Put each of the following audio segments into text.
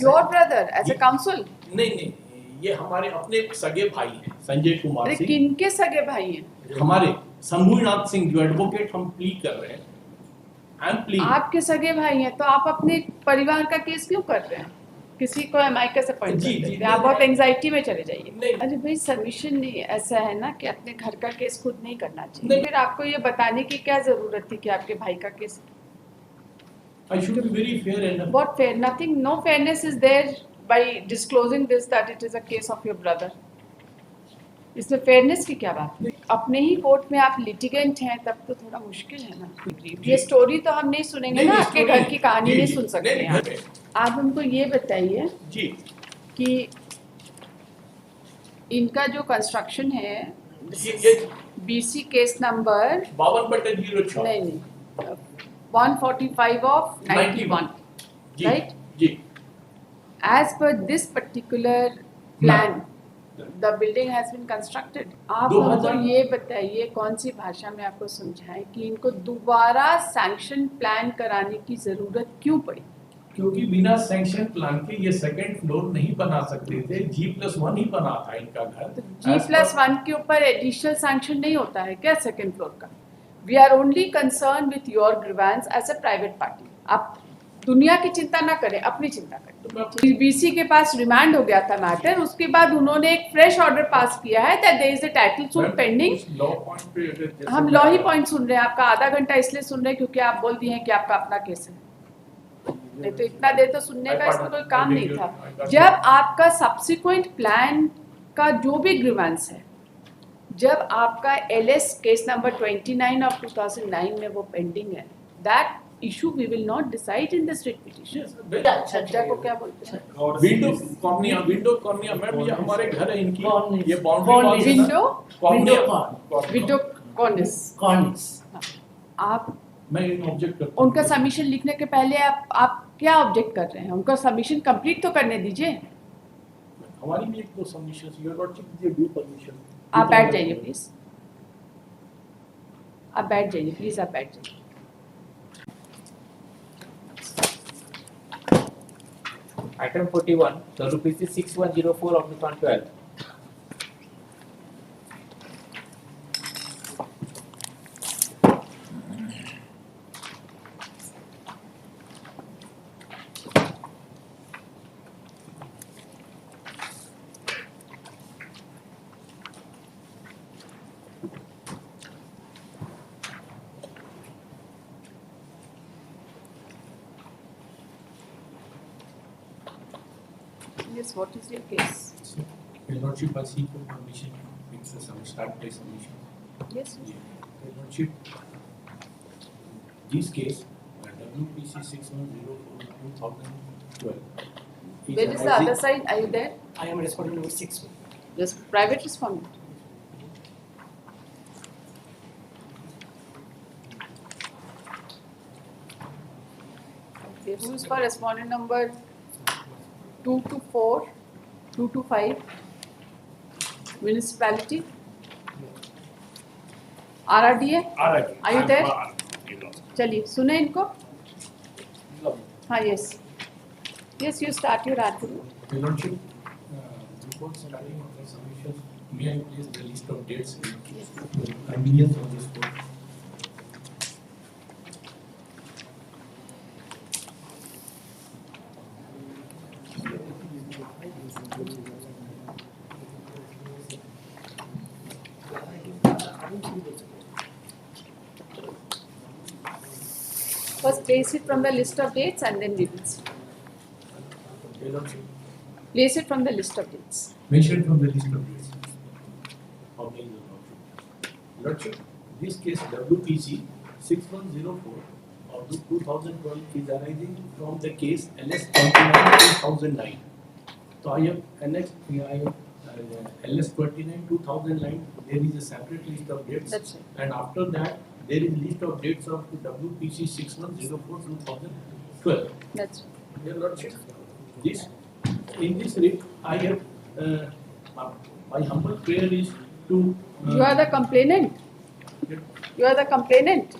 Your brother as a counsel? नहीं नहीं, ये हमारे अपने सगे भाई हैं, संजय कुमार अरे सिंह। किनके सगे भाई हैं? हमारे शंभुनाथ सिंह जो एडवोकेट हम प्ली कर रहे हैं। I am plea. आपके सगे भाई हैं तो आप अपने परिवार का केस क्यों कर रहे हैं? किसी को एमआई कैसे पॉइंट जी, कर जी, देते हैं? आप बहुत एंजाइटी में चले जाइए। नहीं। अरे भाई सबमिशन नहीं ऐसा है ना कि अपने घर का केस खुद नहीं करना चाहिए। नहीं। फिर आपको ये बताने की क्या जरूरत थी कि आपके भाई का case? I should be very fair enough. What fair? Nothing. No fairness is there by disclosing this that it is a case of your brother. इसमें फेयरनेस की क्या बात है? अपने ही कोर्ट में आप लिटिगेंट हैं तब तो थोड़ा मुश्किल है ना। ये स्टोरी तो हम नहीं सुनेंगे ना, आपके घर की कहानी नहीं सुन सकते हैं। आप हमको ये बताइए जी कि इनका जो कंस्ट्रक्शन है ये बीसी केस नंबर 52/06 नहीं 145 ऑफ 91 जी right? जी as per this particular plan the building has been constructed. आप हमको ये बताइए कौन सी भाषा में आपको समझाएं कि इनको दोबारा सैंक्शन प्लान कराने की जरूरत क्यों पड़ी? क्योंकि बिना सैंक्शन प्लान के ये सेकंड फ्लोर नहीं बना सकते थे। G+1 ही बना था इनका घर। तो G+1 के ऊपर एडिशनल सैंक्शन नहीं होता है क्या सेकंड फ्लोर का? We are only concern with your grievance as a private party. आप दुनिया की चिंता ना करें, अपनी चिंता करें। बीसी के पास रिमांड हो गया था मैटर, उसके बाद उन्होंने एक फ्रेश ऑर्डर पास किया है that there is a title suit pending. हम लॉ ही पॉइंट सुन रहे हैं, आपका आधा घंटा इसलिए सुन रहे हैं क्योंकि आप बोल दिए हैं कि आपका अपना केस है। नहीं तो इतना देर तो सुनने का इसमें कोई काम नहीं था। जब आपका सब्सिक्वेंट प्लान का जो भी ग्रीवेंस है, जब आपका एलएस केस नंबर 29 ऑफ 2009 में वो पेंडिंग है, that issue we will not decide in the strict petition. सज्जा को क्या बोलते हैं? विंडो कॉर्निया मैम, ये हमारे घर है इनकी, ये बाउंड्री विंडो कॉर्निस। आप मैं ऑब्जेक्ट करता हूं। उनका सबमिशन लिखने के पहले आप क्या ऑब्जेक्ट कर रहे हैं? उनका सबमिशन कंप्लीट तो करने दीजिए। हमारी भी एक दो submissions, your lordship give due permission. आप बैठ जाइए प्लीज, आप बैठ जाइए प्लीज, आप बैठ जाइए। Item 41, WPC 6104 of 2012. Yes, what is your case? Your lordship, I seek your permission. It's a start by submission. Yes. Your lordship, this case, WPC 6104 2012. Where is the other side? Are you there? I am respondent number 6. Just private respondent. Okay, who is for respondent number 2 to 4, 2 to 5? Municipality? RRDA? Are you there? चलिए सुने इनको। हाँ, yes. Yes, you start your argument. Your lordship, before starting of the submission, may I please the list of dates and convenience of this court? First place it from the list of dates and then we will see. Your lordship, Place it from the list of dates. mentioned from the list of dates. Okay, your lordship. Lordship, this case WPC 6104 of the 2012 is arising from the case LS 29/2009. So I have LS 29/2009. There is a separate list of dates. That's right. And after that, there is list of dates of WPC 6104/2012. That's Your lordship, in this writ, I have my humble prayer is to. You are the complainant. You are the complainant.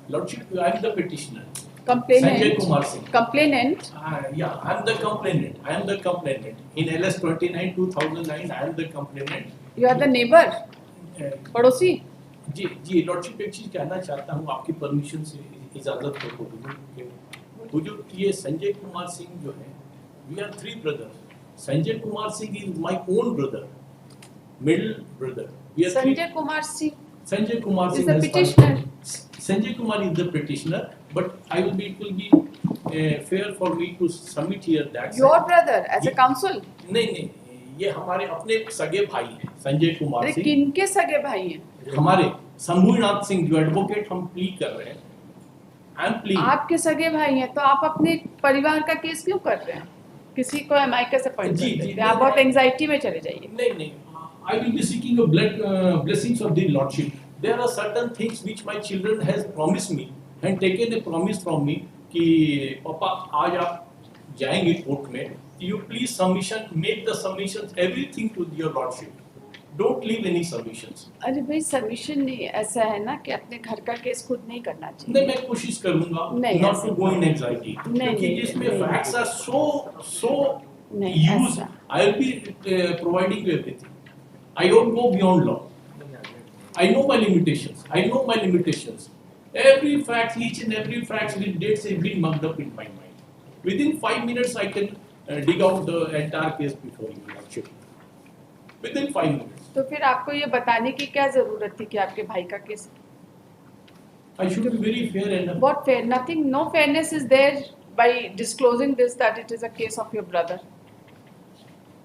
Lordship, I am the petitioner. Sanjay Kumar Singh. Complainant. Yeah, I am the complainant. I am the complainant. In LS 29 2009, I am the complainant. You are the neighbor. Uh, पड़ोसी. जी lordship एक चीज कहना चाहता हूँ आपकी permission से इजाजत हो तो ये संजय कुमार सिंह जो है we are 3 brothers. Sanjay Kumar Singh is my own brother, middle brother. We are Sanjay Kumar Singh Sanjay Kumar is Singh the has petitioner. Sanjay Kumar is the petitioner, but it will be fair for me to submit here that Your brother as a Ye- counsel. नहीं ये हमारे अपने सगे भाई हैं संजय कुमार अरे सिंह. किनके सगे भाई हैं? हमारे शंभुनाथ सिंह जो एडवोकेट हम प्ली कर रहे हैं. I am plea. आपके सगे भाई हैं तो आप अपने परिवार का केस क्यों कर रहे हैं? किसी को एमआई कैसे पॉइंट जी, कर जी, देते हैं? आप बहुत एंजाइटी में चले जाइए. नहीं I will be seeking a blessings of the Lordship. There are certain things which my children has promised me and taken a promise from me कि पापा आज आप जाएंगे कोर्ट में. You please make the submissions everything to your Lordship. Don't leave any submissions. अरे भाई submission नहीं, ऐसा है ना कि अपने घर का केस खुद नहीं करना चाहिए. नहीं मैं कोशिश करूंगा नहीं, not ऐसा to go in anxiety. नहीं, क्योंकि नहीं, जिसमें नहीं, facts are so नहीं, used. ऐसा. I will be providing you everything. I don't go beyond law. I know my limitations. Every fact, each and every fact with dates have been mugged up in my mind. Within 5 minutes, I can dig out the entire case before you, actually. Within 5 minutes. तो फिर आपको ये बताने की क्या जरूरत थी कि आपके भाई का case? I should be very fair enough. What fair? Nothing. No fairness is there by disclosing this that it is a case of your brother.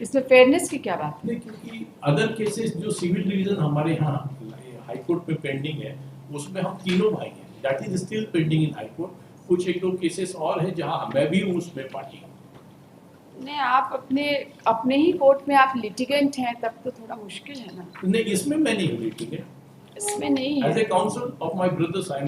इसमें फेयरनेस की क्या बात? नहीं क्योंकि अदर केसेस जो सिविल डिवीजन हमारे यहाँ हाई कोर्ट में पेंडिंग है उसमें हम तीनों भाई हैं. That is still pending in high court. कुछ एक दो केसेस और हैं जहाँ मैं भी हूँ उसमें पार्टी. नहीं, आप अपने ही कोर्ट में आप लिटिगेंट हैं तब तो थोड़ा मुश्किल है ना. नहीं इसमें मैं नहीं हूँ ठीक है. इसमें नहीं एज ए है. Council of my brothers I am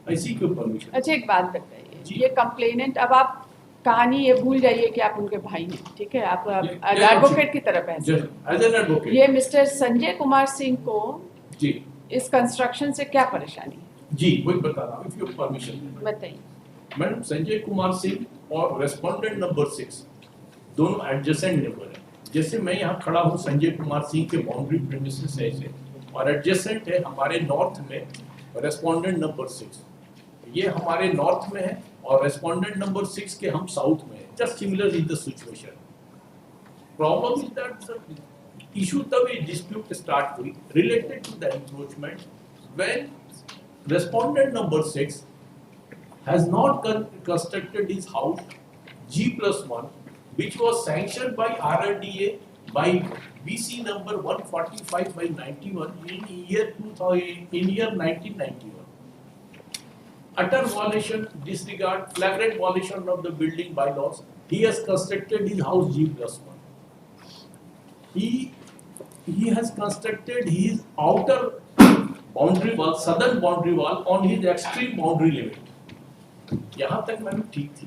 I seek your permission. अच्छा एक बात बताइए, जी. ये कंप्लेनेंट, अब आप कहानी ये भूल जाइए कि आप उनके भाई हैं, ठीक है? आप ये एडवोकेट की तरफ है. As an advocate. ये मिस्टर संजय कुमार सिंह को जी इस कंस्ट्रक्शन से क्या परेशानी है? जी वही बता रहा हूँ इफ योर परमिशन. बताइए. मैडम संजय कुमार सिंह और रेस्पोंडेंट नंबर 6 दोनों एडजेसेंट नेबर हैं. जैसे मैं यहाँ खड़ा हूँ संजय कुमार सिंह के बाउंड्री प्रीमिसेस है ऐसे और एडजेसेंट है हमारे नॉर्थ में रेस्पोंडेंट नंबर 6. ये हमारे नॉर्थ में है और रेस्पोंडेंट नंबर 6 के हम साउथ में है. Just similar is the situation. Problem is that issue तब ये डिस्प्यूट स्टार्ट हुई related to the encroachment when respondent number 6 has not constructed his house G+1 which was sanctioned by RRDA by BC number 145/91 in year 1991. Utter violation, disregard, flagrant violation of the building bylaws. He has constructed his house G+1. He has constructed his outer boundary wall, southern boundary wall on his extreme boundary limit. यहाँ तक मैंने ठीक थी.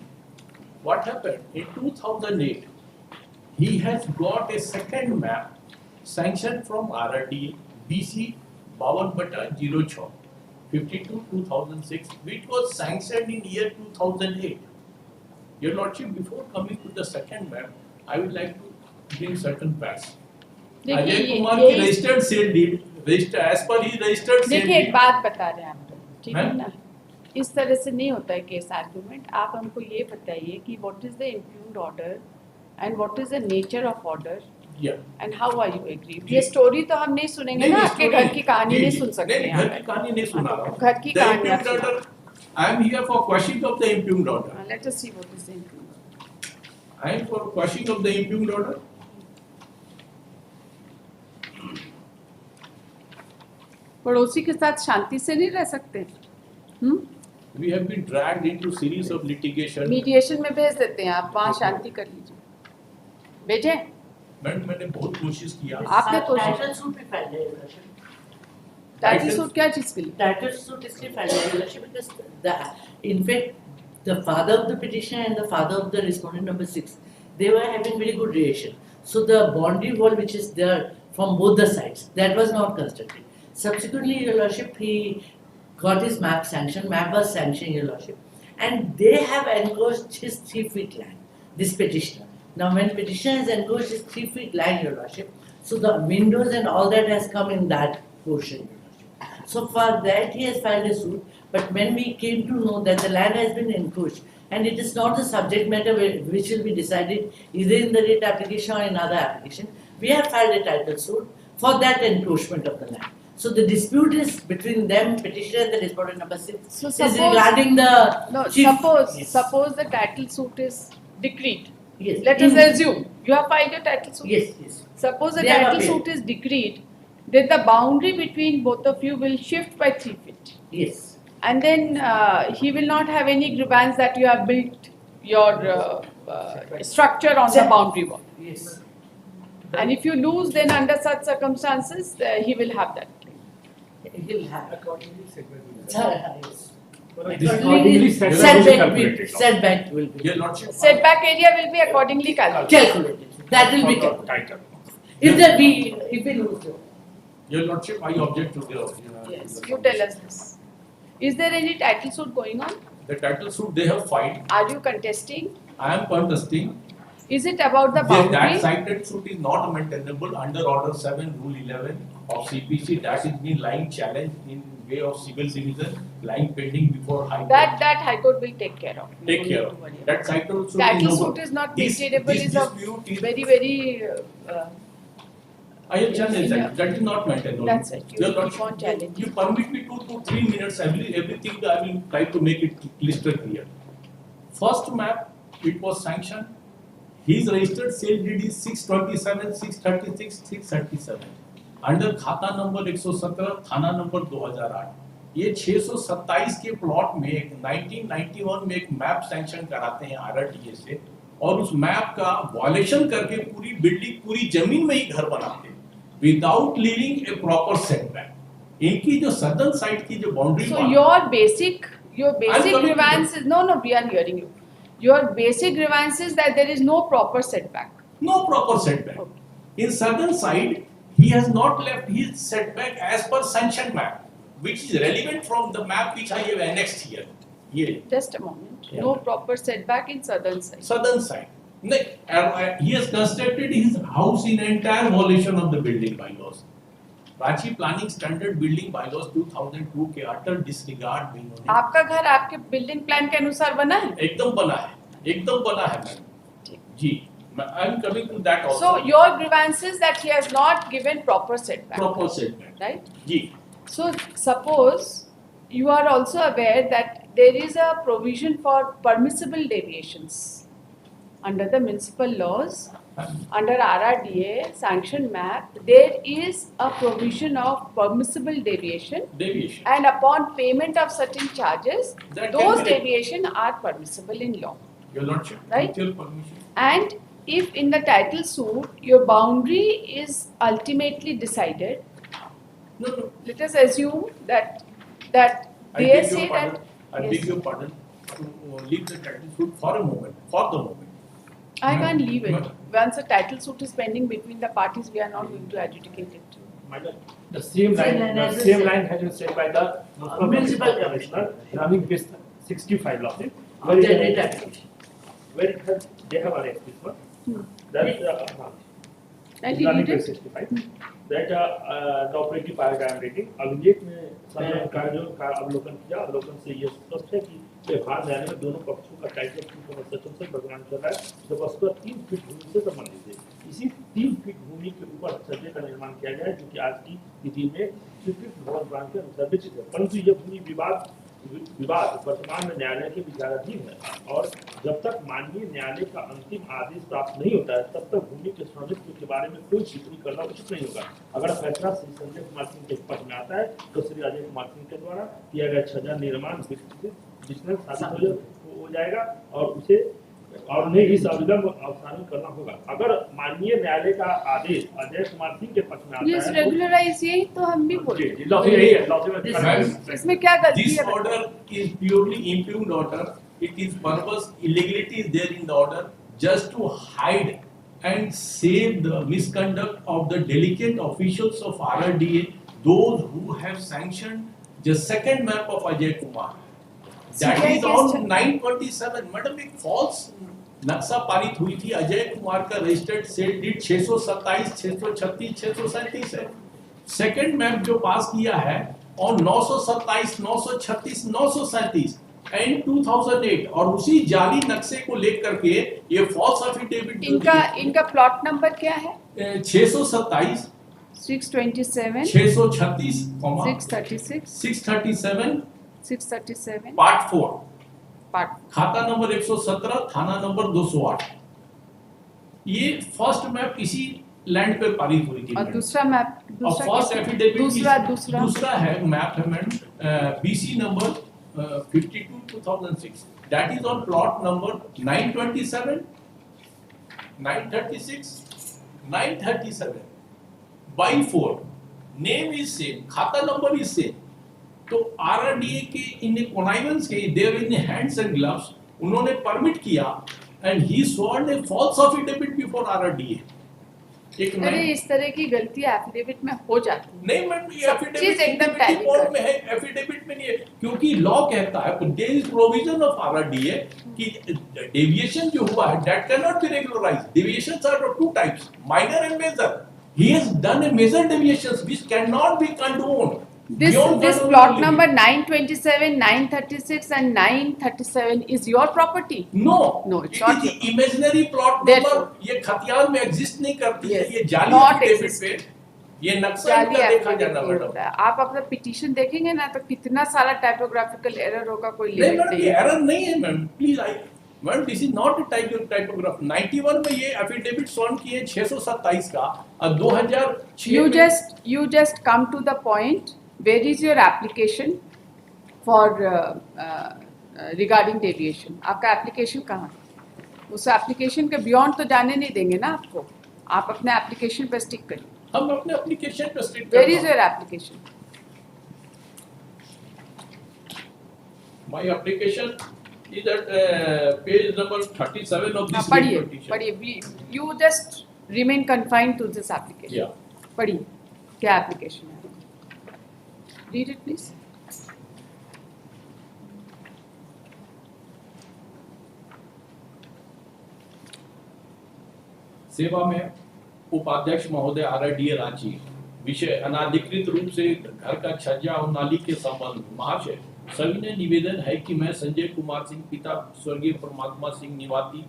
What happened in 2008? He has got a second map sanctioned from RRDA BC 52/06 52/2006 which was sanctioned in year 2008. Your Lordship, before coming to the second map, I would like to bring certain facts. Ajay Kumar की registered sale deed, registered as per his registered sale देखिए एक deed. बात बता रहे हैं आपको, ठीक है मैम? ना? इस तरह से नहीं होता है केस आर्गुमेंट. आप हमको ये बताइए कि what is the impugned order and what is the nature of order Yeah. And how are you aggrieved. जी. ये स्टोरी तो हम नहीं सुनेंगे ना, आपके घर की कहानी नहीं सुन सकते नहीं, यहाँ घर की कहानी नहीं सुना रहा हूँ. घर की The कहानी आप impugned सुनाओ. order, I am here for questioning of the impugned order. Let us see what is the impugned. I am for questioning of the impugned order. पड़ोसी के साथ शांति से नहीं रह सकते. We have been dragged into series of litigation. Mediation में भेज देते हैं, आप वहाँ शांति कर लीजिए. भेजे मैडम मैंने बहुत कोशिश किया. आपने कोशिश. टाइटल सूट भी फाइल है इलेक्शन. टाइटल सूट क्या चीज के लिए? टाइटल सूट इसलिए फाइल है election because in fact the father of the petitioner and the father of the respondent number 6 they were having very good relation. So the boundary wall which is there from both the sides that was not constructed. Subsequently, Your Lordship, he got his map sanctioned, map was sanctioned, Your Lordship, and they have encroached his 3 feet land, this petitioner. Now when petitioner has encroached his 3 feet land, Your Lordship, so the windows and all that has come in that portion, Your Lordship. So for that he has filed a suit, but when we came to know that the land has been encroached, and it is not the subject matter which will be decided either in the writ application or in other application, we have filed a title suit for that encroachment of the land. So the dispute is between them, petitioner and the respondent number 6, So is suppose- regarding the No, chief. Yes. suppose the title suit is decreed. Yes. Let us assume you have filed a title suit. Yes, yes. Suppose the They have title appealed. suit is decreed, then the boundary between both of you will shift by 3 feet. Yes. And then he will not have any grievance that you have built your structure on the Sir. boundary wall. Yes. And if you lose, then under such circumstances, he will have that claim. He'll have. Accordingly, setback will be Sir, yes. This Accordingly, setback setback will will, be calculated. setback will be Your Lordship. Setback area will be accordingly calculated. calculated. That will be calculated. Tighter. If we lose, though. Your Lordship, I object to the. Yes, you tell us this. Is there any title suit going on? The title suit they have filed. Are you contesting? I am contesting. Is it about the That boundary? cited suit is not maintainable under Order 7, Rule 11 of CPC. That is being lying challenged in way of civil division, lying pending before High Court. That High Court will take care of. You Take don't care need of. to worry about That cited suit Title is suit is not This maintainable is a dispute is. very I have challenged Yeah. that. That is not maintainable. That's it. You Your keep Lordship, on challenging. You permit me 2 to 3 minutes. Everything I will try to make it crystal clear. First map, it was sanctioned. His registered sale deed is 627, 636, 637. Under खाता number 117, थाना number 2008. ये 627 के plot में 1991 में एक map sanction कराते हैं RTA से और उस मैप का वॉयलेशन करके पूरी बिल्डिंग पूरी जमीन में ही घर बनाते हैं विदाउट लीविंग ए प्रॉपर सेटबैक. इनकी जो सदर्न साइड की जो boundary So your basic coming to grievance is no, we are hearing you. Your basic grievance is that there is no proper setback. no proper setback. Okay. In southern side, he has not left his setback as per sanctioned map, which is relevant from the map which I have annexed here. Here, Just a moment. Yeah. No proper setback in southern side. southern side. He has constructed his house in entire violation of the building bylaws. Ranchi Planning Standard Building Bylaws 2002 के utter disregard में इन्होंने आपका घर आपके building plan के अनुसार बना है? एकदम बना है मैडम. ठीक. जी, I am coming to that also. So your grievance is that he has not given proper setback. Proper setback. Right? Ji. So suppose you are also aware that there is a provision for permissible deviations under the municipal laws, under RRDA sanction map. There is a provision of permissible deviation, Deviation. and upon payment of certain charges, That those can be- deviation are permissible in law. Your Lordship, Right. with your permission. And if in the title suit your boundary is ultimately decided, No. let us assume that I they beg say your pardon. that I yes. beg your pardon to leave the title suit for a moment. For the moment. I can't leave it. Ma'am. Once a title suit is pending between the parties, we are not going to adjudicate it. Madam, the same Same line, line the as the same same. line has been said by the Municipal commissioner, running with 65 lawsuit, Of the writ application. where it has, they have annexed this one. Hmm. That, And he running did with it. 65. That, the operative paragraph I am reading, अभिलेख में सदन का जो का अवलोकन किया, अवलोकन से ये स्पष्ट है कि व्यवहार न्यायालय में दोनों पक्षों का टाइटल की समस्या से भगवान चल रहा है, जब उसका 3 फीट भूमि से संबंधित है. इसी 3 फीट भूमि के ऊपर छज्जे का निर्माण किया गया है, जो कि आज की स्थिति में स्वीकृत भवन प्लान के अनुसार विचित है. परंतु यह भूमि विवाद वर्तमान में न्यायालय के विचाराधीन है और जब तक माननीय न्यायालय का अंतिम आदेश प्राप्त नहीं होता है तब तक भूमि के स्वामित्व के बारे में कोई टिप्पणी करना उचित नहीं होगा. अगर फैसला श्री संजय कुमार सिंह के पक्ष में आता है तो श्री अजय कुमार सिंह के द्वारा किया गया छज्जा निर्माण बिजनेस साबित हो जाएगा और उसे और उन्हें इस अविलंब अवसान करना होगा. अगर माननीय न्यायालय का आदेश अजय कुमार सिंह के पक्ष में आता Yes, है regularize यही तो हम भी बोलते हैं. लॉ यही है, लॉ This- इसमें क्या गलती This है? order is purely impugned order. It is purpose illegality is there in the order just to hide and save the misconduct of the delicate officials of RRDA, those who have sanctioned the second map of Ajay Kumar. That CBI is case on चल- 927. Madam एक false नक्शा पारित हुई थी। अजय कुमार का registered sale deed 627, 636, 637 है। Second map जो पास किया है और 927, 936, 937 एंड 2008 और उसी जाली नक्शे को लेकर के ये फॉल्स एफिडेविट इनका प्लॉट नंबर क्या है? 627, 627, 636, 636, 637 637 पार्ट 4, पार्ट। खाता नंबर 117, थाना नंबर 208। ये फर्स्ट मैप इसी लैंड पे पारित हुई थी। और दूसरा मैप, और फर्स्ट एफिडेविट दूसरा है मैप है madam BC number 52 2006। That is on plot number 927, 936, 937 by 4। Name is same, khata number is same. तो आरआरडीए के इन कॉनाइवेंस के they're in hands and gloves उन्होंने परमिट किया and he sworn a false affidavit before RRDA. एक अरे इस तरह की गलती एफिडेविट में हो जाती है। नहीं मैम, ये सब चीज एफिडेविट एकदम tally कोड कर। में है, एफिडेविट में नहीं है, क्योंकि लॉ कहता है there is provision of RRDA कि डेविएशन जो हुआ है that cannot be regularised. Deviations are of two types, minor and major. He has done a major deviations which cannot be condoned. This plot number 927, 936 and 937 is your property? No, No, it's it not is the imaginary plot number। Therefore- ये खतियान में exist नहीं करती है, Yes, ये जाली not affidavit exist। पे ये नक्शा जाली इनका देखा affidavit जाना नहीं मैडम। होता है। आप अपना पिटीशन देखेंगे ना तो कितना सारा टाइपोग्राफिकल एरर होगा, कोई नहीं लिमिट मैडम, नहीं ये है। एरर नहीं है ma'am, please I madam, this is not a typograph. 91 में ये एफिडेविट सॉन किए 627 का और 2006 You just come to the point. Where is your application for regarding deviation? आपका एप्लीकेशन कहाँ है? उस एप्लीकेशन के बियॉन्ड तो जाने नहीं देंगे ना आपको। आप अपने एप्लीकेशन पे स्टिक करिए। हम अपने एप्लीकेशन पे stick Where is your application? My application is at page number 37 of हाँ, दिस पढ़िए पिटीशन। पढ़िए। You just remain confined to this application. या पढ़िए क्या एप्लीकेशन है? Read it please. सेवा में उपाध्यक्ष महोदय आरआरडीए रांची। विषय अनाधिकृत रूप से घर का छज्जा और नाली के संबंध में। महाशय, सविनय निवेदन है कि मैं संजय कुमार सिंह पिता स्वर्गीय परमात्मा सिंह निवासी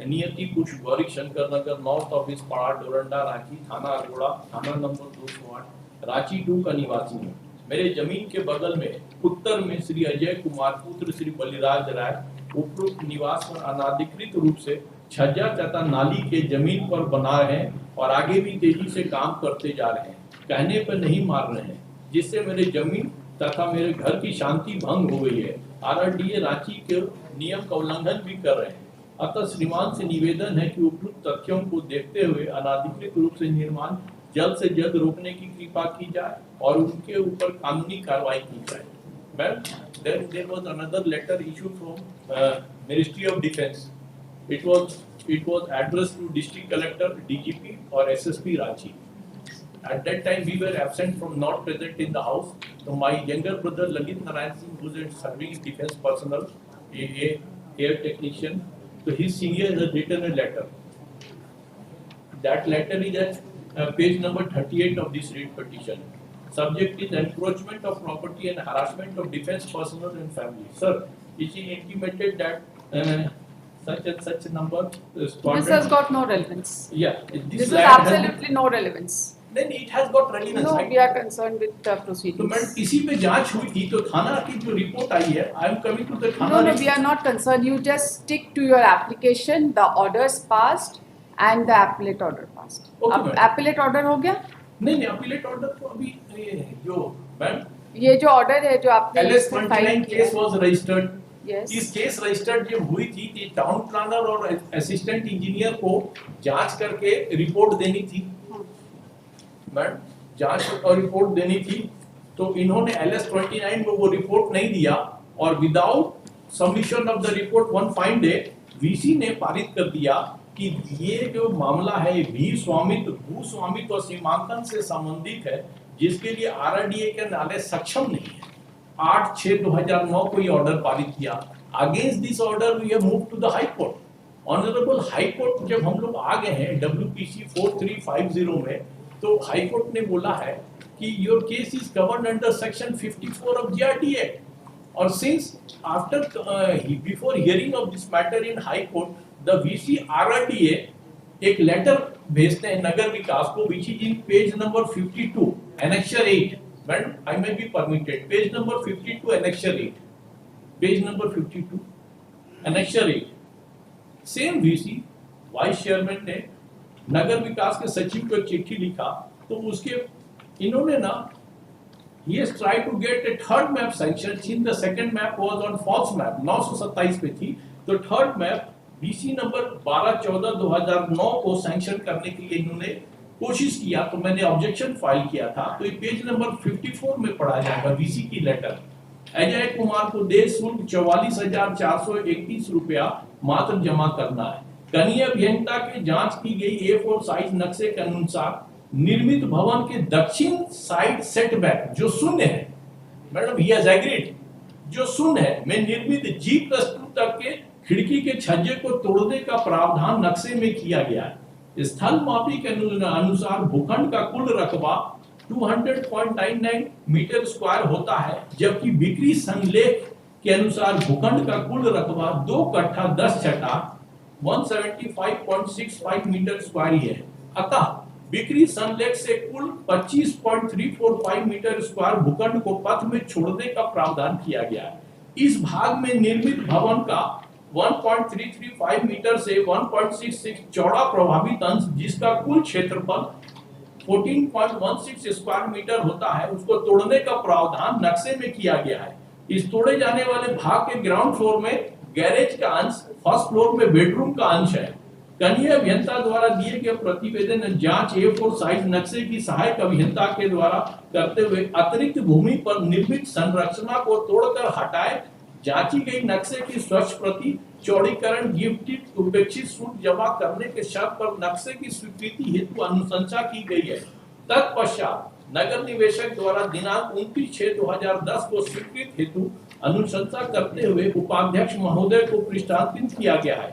नियति पुष्प गौरी शंकर नगर नॉर्थ ऑफिस पाड़ा डोरंडा रांची थाना अरोड़ा थाना नंबर 208 रांची 2 का निवासी हूँ। मेरे जमीन के बगल में उत्तर में श्री अजय कुमार पुत्र श्री बलिराज राय उपरोक्त निवास पर अनाधिकृत रूप से छज्जा तथा नाली के जमीन पर बना रहे हैं और आगे भी तेजी से काम करते जा रहे हैं, कहने पर नहीं मार रहे हैं, जिससे मेरे जमीन तथा मेरे घर की शांति भंग हो गई है। आरआरडीए रांची के नियम का उल्लंघन भी कर रहे हैं। अतः श्रीमान से निवेदन है कि उपयुक्त तथ्यों को देखते हुए अनाधिकृत रूप से निर्माण जल्द से जल्द रोकने की कृपा की जाए और उनके ऊपर कानूनी कार्रवाई की जाए। Ma'am, there was another letter issued from Ministry of Defence. It was addressed to District Collector, DGP or SSP Ranchi. At that time we were absent from not present in the house. So my younger brother Lalit Narayan Singh, who is serving defence personnel, a air technician, so his senior has written a letter. That letter is at page number 38 of this writ petition. Subject is encroachment of property and harassment of defence personnel and family. Sir, it is intimated that such and such number This has got no relevance. Yeah, This is land has- absolutely no relevance. Then it has got relevance. No, right? we are concerned with the तो proceedings. Madam इसी पे जांच हुई थी, तो थाना की जो रिपोर्ट आई है, I am coming to the thana No, report. we are not concerned. You just stick to your application, the orders passed and the appellate order passed. Okay, अब madam. appellate order हो गया? नहीं नहीं, अपीलेट ऑर्डर तो अभी जो ma'am ये जो ऑर्डर है जो आपने LS इसमें 29 फाइल किया केस वाज रजिस्टर्ड। Yes. इस केस रजिस्टर्ड जब हुई थी कि टाउन प्लानर और असिस्टेंट इंजीनियर को जांच करके रिपोर्ट देनी थी। मैडम, जांच और रिपोर्ट देनी थी, तो इन्होंने LS 29 को वो रिपोर्ट नहीं दिया और without submission of the report one fine day VC ने पारित कर दिया कि ये जो मामला है भी स्वामित्व भू स्वामित्व और सीमांकन से संबंधित है, जिसके लिए आरआरडीए के नाले सक्षम नहीं है। 8/6/2009 को ये ऑर्डर पारित किया। Against this order we have move to the high court. Honourable high court जब हम लोग आ गए हैं WPC 4350 में, तो हाई कोर्ट ने बोला है कि your case is covered under section 54 of GRT act. और since after before hearing of this matter in high court, the VC RRTA एक लेटर भेजते हैं नगर विकास को, which is in page number 52 annexure 8। Madam I may be permitted, page number 52 annexure 8, page number 52 annexure 8। Same VC vice chairman ने नगर विकास के सचिव को चिट्ठी लिखा, तो उसके इन्होंने ना he has tried to get a third map sanction since the second map was on false map 927 पे थी, तो थर्ड मैप BC नंबर 12/14/2009 को सैंक्शन करने के लिए इन्होंने कोशिश किया। तो मैंने ऑब्जेक्शन फाइल किया था, तो ये पेज नंबर 54 में पढ़ा जाएगा VC की लेटर। अजय कुमार को देय शुल्क 44,431 रुपया मात्र जमा करना है। कनीय अभियंता के जांच की गई A4 साइज नक्शे के अनुसार निर्मित भवन के दक्षिण साइड सेटबैक जो शून्य है, मैडम ही हैज एग्रीड, जो शून्य है में निर्मित G+2 तक के खिड़की के छज्जे को तोड़ने का प्रावधान नक्शे में किया गया है। स्थल मापी के अनुसार भूखंड का कुल रकबा 200.99 मीटर स्क्वायर होता है, जबकि बिक्री संलेख के अनुसार भूखंड का कुल रकबा 2 कट्ठा 10 छठा 175.65 मीटर स्क्वायर है। अतः बिक्री संलेख से कुल 25.345 मीटर स्क्वायर भूखंड को पथ में छोड़ने का प्रावधान किया गया है। इस भाग में निर्मित भवन का 1.335 मीटर से 1.66 चौड़ा प्रभावित अंश, जिसका कुल क्षेत्रफल 14.16 स्क्वायर मीटर होता है, उसको तोड़ने का प्रावधान नक्शे में किया गया है। इस तोड़े जाने वाले भाग के ग्राउंड फ्लोर में गैरेज का अंश, फर्स्ट फ्लोर में बेडरूम का अंश है। कनीय अभियंता द्वारा दिए गए प्रतिवेदन जांच A4 साइज नक्शे की सहायक अभियंता के द्वारा करते हुए अतिरिक्त भूमि पर निर्मित संरचना को तोड़कर हटाए जांची गई नक्शे की स्वच्छ प्रति चौड़ीकरण गिफ्ट उपेक्षित शुल्क जमा करने के शर्त पर नक्शे की स्वीकृति हेतु अनुशंसा की गई है। तत्पश्चात नगर निवेशक द्वारा दिनांक 29/6/2010 को स्वीकृत हेतु अनुशंसा करते हुए उपाध्यक्ष महोदय को पृष्ठांकित किया गया है।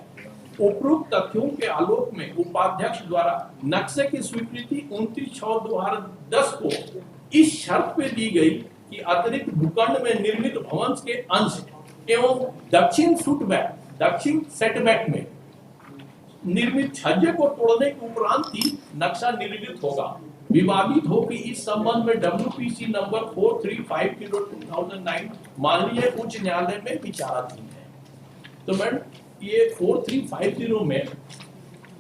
उपरोक्त तथ्यों के आलोक में उपाध्यक्ष द्वारा नक्शे की स्वीकृति 29/6/2010 को इस शर्त पे दी गई कि अतिरिक्त भूखंड में निर्मित भवन के अंश एवं दक्षिण सेटबैक में निर्मित छज्जे को तोड़ने के उपरांत ही नक्शा निर्मित होगा। विवादित हो कि इस संबंध में WPC नंबर 435/2009 माननीय उच्च न्यायालय में विचाराधीन है। तो मैडम ये 4350 में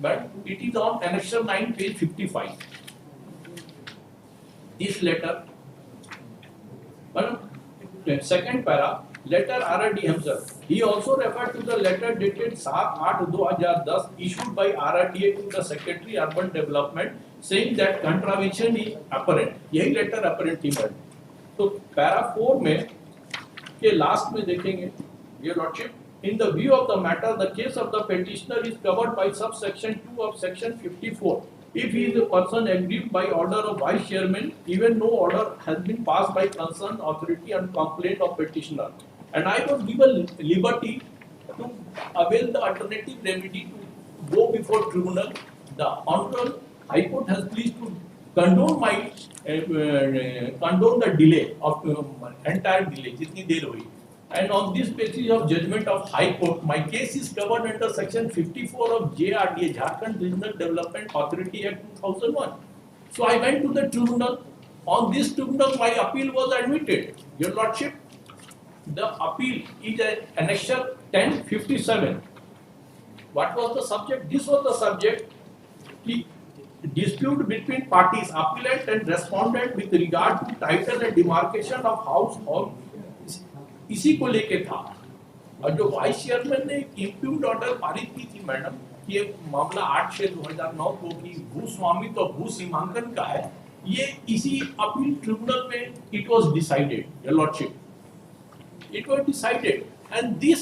madam it is on annexure 9 page 55। This letter madam second para letter RRD himself. He also referred to the letter dated 7/8/2010 issued by RRDA to the Secretary Urban Development saying that contravention is apparent. यही letter apparent थी madam. तो para 4 में के last में देखेंगे, Your Lordship, in the view of the matter, the case of the petitioner is covered by subsection 2 of section 54. If he is a person aggrieved by order of Vice Chairman, even no order has been passed by concerned authority on complaint of petitioner, and I was given liberty to avail the alternative remedy to go before tribunal. The Honorable High Court has pleased to condone the delay of entire delay, जितनी देर हुई. And on this basis of judgment of High Court, my case is covered under section 54 of JRDA, Jharkhand Regional Development Authority Act 2001. So I went to the tribunal. On this tribunal, my appeal was admitted. Your Lordship, the appeal is annexure 1057. What was the subject? This was the subject. The dispute between parties, appellant and respondent, with regard to title and demarcation of house or इसी को लेके था। और जो vice chairman ने impute order पारित की थी मैडम, ये मामला 8/6/2009 को कि भू स्वामित्व और भू सीमांकन का है, ये इसी अपील ट्रिब्यूनल में it was decided, your lordship, it was decided, and this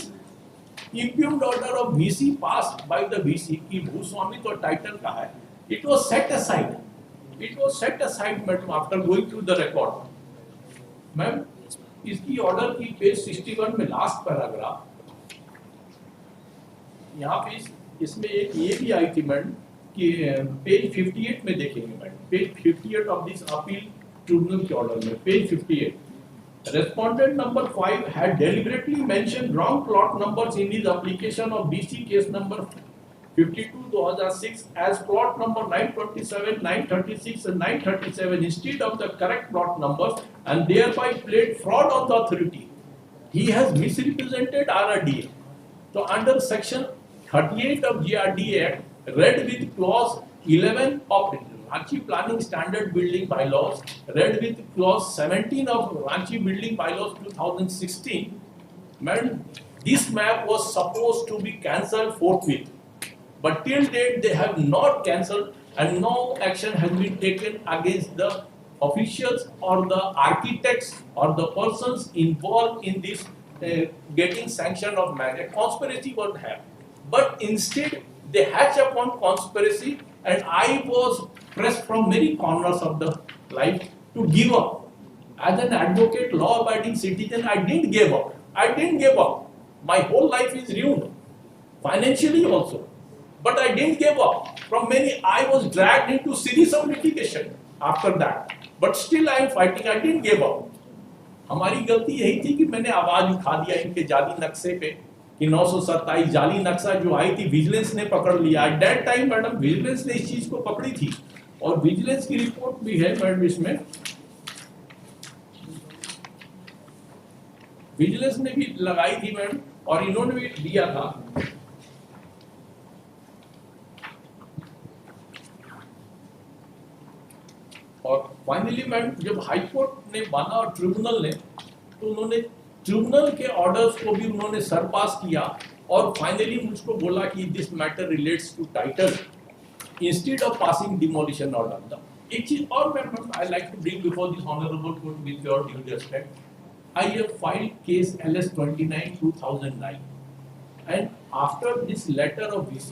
impute order of VC passed by the VC की भू स्वामित्व और टाइटल का है, it was set aside madam after going through the record. Ma'am इसकी order की page 61 में last paragraph, यहाँ पे इसमें एक ये भी आई थी मैडम कि पेज 58 में देखेंगे madam, page 58 of this appeal tribunal के ऑर्डर में, page 58, respondent number 5 had deliberately mentioned wrong plot numbers in his application of BC case number 52/2006 as plot number 927, 936 and 937 instead of the correct plot numbers and thereby played fraud on the authority. He has misrepresented RRDA. So under section 38 of GRDA Act, read with clause 11 of Ranchi Planning Standard Building Bylaws, read with clause 17 of Ranchi Building Bylaws 2016, madam, this map was supposed to be cancelled forthwith. But till date they have not cancelled and no action has been taken against the officials or the architects or the persons involved in this getting sanction of marriage. Conspiracy was had. But instead they hatch upon conspiracy and I was pressed from many corners of the life to give up. As an advocate, law-abiding citizen, I didn't give up. I didn't give up. My whole life is ruined, financially also. But I didn't give up. From many, I was dragged into series of litigation after that. But still I am fighting. I didn't give up. हमारी गलती यही थी कि मैंने आवाज उठा दिया इनके जाली नक्शे पे कि 927 जाली नक्शा जो आई थी विजिलेंस ने पकड़ लिया। At that time madam vigilance ने इस चीज को पकड़ी थी और विजिलेंस की रिपोर्ट भी है मैडम, इसमें विजिलेंस ने भी लगाई थी मैडम और इन्होंने भी दिया था। और फाइनली मैडम जब हाई कोर्ट ने माना और ट्रिब्यूनल ने, तो उन्होंने ट्रिब्यूनल के ऑर्डर्स को भी उन्होंने सरपास किया और फाइनली मुझको बोला कि this matter relates to title instead of passing demolition order. एक चीज और ma'am I like to bring before this honourable court with your due respect, I have filed case LS 29/2009 and after this letter of VC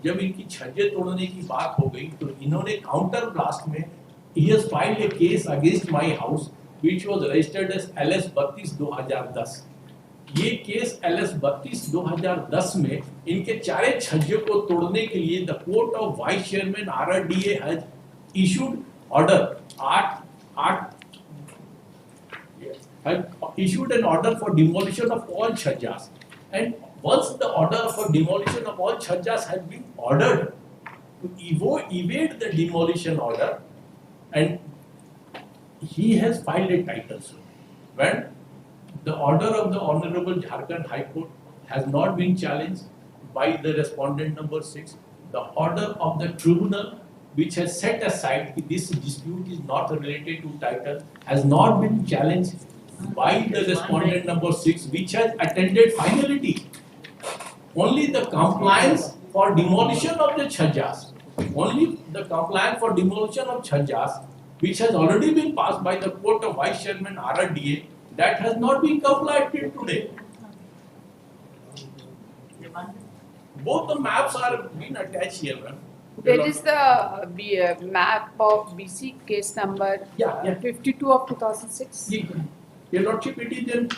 जब इनकी छज्जे तोड़ने की बात हो गई तो इन्होंने काउंटर ब्लास्ट में he has filed a case against my house which was registered as LS 32/2010। ये केस LS 32/2010 में इनके चारे छज्जे को तोड़ने के लिए the court of vice chairman RRDA has issued order had issued an order for demolition of all chhajjas, and once the order for demolition of all chhajjas has been ordered, to evade the demolition order, and he has filed a title suit. When the order of the Honorable Jharkhand High Court has not been challenged by the respondent number 6, the order of the tribunal which has set aside that this dispute is not related to title has not been challenged by the respondent number 6, which has attended finality. Only the compliance for demolition of the chhajjas, only the compliance for demolition of chhajjas, which has already been passed by the court of vice chairman RRDA, that has not been complied till today. Both the maps are being attached here, ma'am. There is the map of BC case number 52 of 2006. Your Lordship, it is in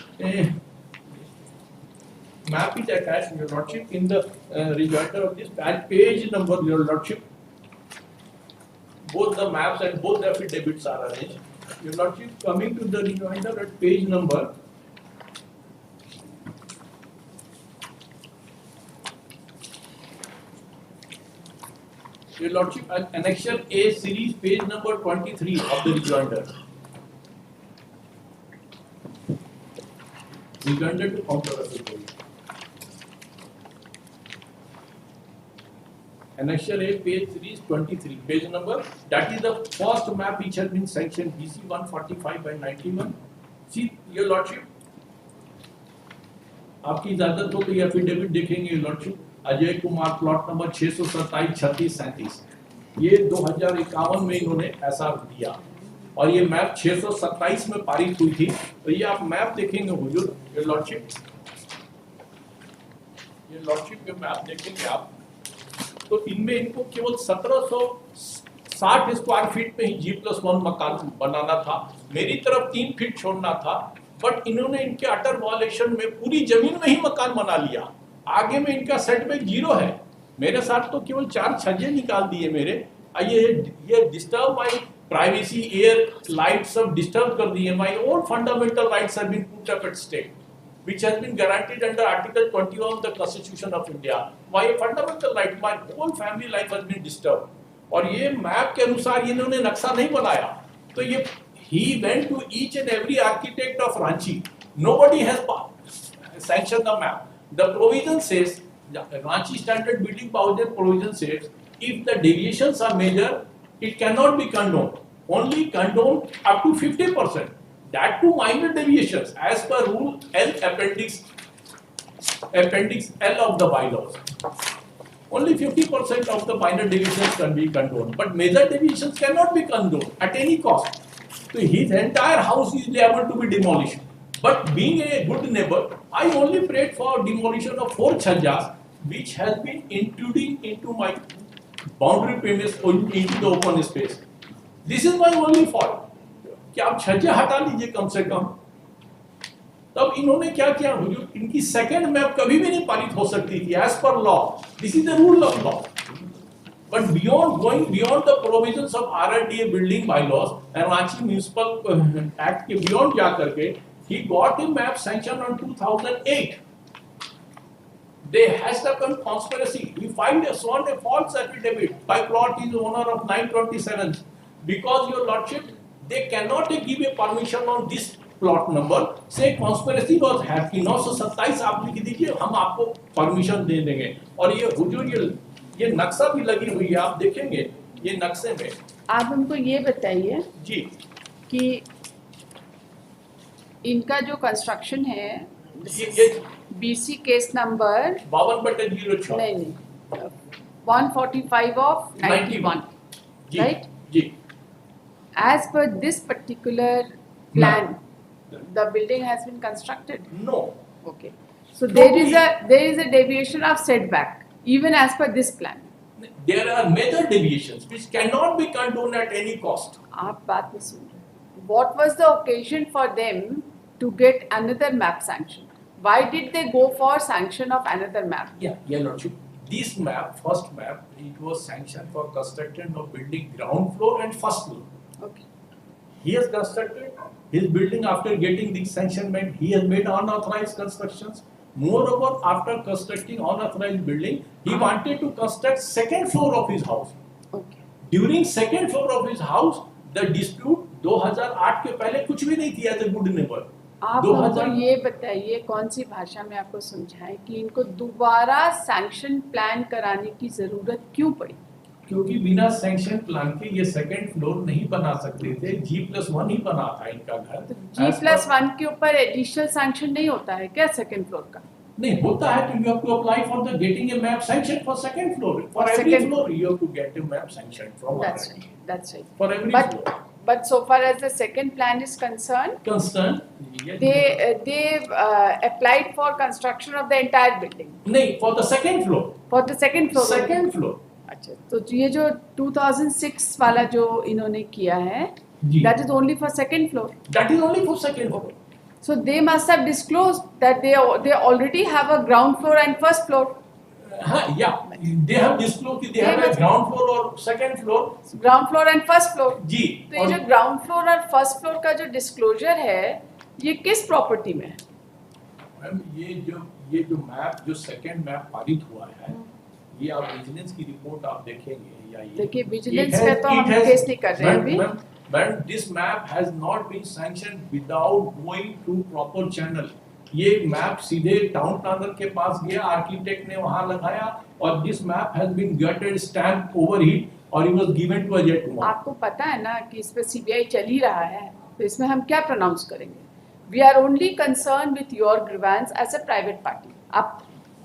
map is attached, Your Lordship, in the rejoinder of this page number, Your Lordship. Both the maps and both the affidavits are arranged. Your Lordship, coming to the rejoinder at page number, Your Lordship, annexure A series, page number 23 of the rejoinder. Rejoinder to controversy. Annexure A, page series 23, page number, that is the first map which has been sanctioned BC 145/91. See, Your Lordship, आपकी इजाजत हो तो ये affidavit देखेंगे Your Lordship, Ajay Kumar plot number 627 36 37, ये 2051 में इन्होंने ऐसा दिया और ये मैप 627 में पारित हुई थी। तो ये आप मैप देखेंगे हुजूर, Your Lordship, ये Lordship के मैप देखेंगे आप, तो इनमें इनको केवल 1760 स्क्वायर फीट में ही G+1 मकान बनाना था। मेरी तरफ 3 फीट छोड़ना था, बट इन्होंने इनके अटर वॉलेशन में पूरी जमीन में ही मकान बना लिया। आगे में इनका सेटबैक 0 है। मेरे साथ तो केवल 4 छज्जे निकाल दिए मेरे। ये disturb my privacy, air, light सब डिस्टर्ब कर दिए। My own fundamental rights have been put up at stake, which has been guaranteed under Article 21 of the Constitution of India. My fundamental right, my whole family life has been disturbed. और ये map के अनुसार इन्होंने नक्शा नहीं बनाया, तो ये he went to each and every architect of Ranchi. Nobody has sanctioned the map. The provision says, Ranchi Standard Building Powder provision says, if the deviations are major, it cannot be condoned. Only condoned up to 50%. That too minor deviations as per rule L appendix L of the bylaws. Only 50% of the minor deviations can be condoned, but major deviations cannot be condoned at any cost. So his entire house is liable to be demolished. But being a good neighbor, I only prayed for demolition of 4 chhajjas which has been intruding into my boundary premise into the open space. This is my only fault. कि आप छज्जे हटा लीजिए कम से कम। तब इन्होंने क्या किया, इनकी सेकंड मैप कभी भी नहीं पारित हो सकती थी as per law. This is the rule of law. But going beyond the provisions of RRDA building bylaws and Ranchi municipal act के बियॉन्ड जा करके ही got a map sanction on 2008। They has the conspiracy. He filed a false affidavit by plot is owner of 927 because your lordship they cannot give a permission on this plot number. Say conspiracy was happening. 927 आप लिख दीजिए, हम आपको permission दे देंगे। और ये हुजूर ये नक्शा भी लगी हुई है, आप देखेंगे ये नक्शे में। आप हमको ये बताइए जी कि इनका जो कंस्ट्रक्शन है ये BC केस नंबर 52/06 नहीं 145 of 91, जी right? जी As per this particular plan, the building has been constructed. No Okay. So there is a deviation of setback even as per this plan. there are major deviations which cannot be condoned at any cost. आप बात में सुन रहे। What was the occasion for them to get another map sanction? Why did they go for sanction of another map? Yeah, lordship. This map, first map, it was sanctioned for construction of building ground floor and first floor. Okay. He has constructed his building after getting the sanctionment. He has made unauthorized constructions. Moreover, after constructing unauthorized building, he wanted to construct second floor of his house. Okay. During second floor of his house, the dispute 2008 के पहले कुछ भी नहीं थी as a good neighbor. आप हमको ये बताइए कौन सी भाषा में आपको समझाएं कि इनको दोबारा सैंक्शन प्लान कराने की जरूरत क्यों पड़ी? क्योंकि बिना सैंक्शन प्लान के ये सेकंड फ्लोर नहीं बना सकते थे। G+1 ही बना था इनका घर। तो G+1 के ऊपर एडिशनल सैंक्शन नहीं होता है क्या सेकंड फ्लोर का? नहीं होता है, तो you have to apply for the getting a map sanction for second floor. For every Second- floor you have to get a map sanction from That's RRD. right. That's right. For every But floor. but so far as the second plan is concerned, Concern they applied for construction of the entire building नहीं for the second floor. for the second floor. Second floor. अच्छा, तो ये जो 2006 वाला जो इन्होंने किया है, जी। that is only for second floor. That is only for second floor. So they must have disclosed that they already have a ground floor and first floor. हाँ, yeah. They have disclosed कि they have a ground floor और second floor. Ground floor and first floor. जी. तो ये जो ground floor और first floor का जो disclosure है, ये किस property में है? मैम ये जो मैप जो सेकंड मैप पारित हुआ है, ये आप विजिलेंस की रिपोर्ट आप देखेंगे या ये देखिए विजिलेंस पे तो हम केस नहीं कर रहे हैं अभी। But this map has not been sanctioned without going through proper channel. ये मैप सीधे टाउन प्लानर के पास गया, आर्किटेक्ट ने वहां लगाया और this map has been gutted, stamped, overheat और it was given to Ajay Kumar. आपको पता है ना कि इस पे CBI चल ही रहा है, तो इसमें हम क्या प्रोनाउंस करेंगे? We are only concerned with your grievance as a private party. आप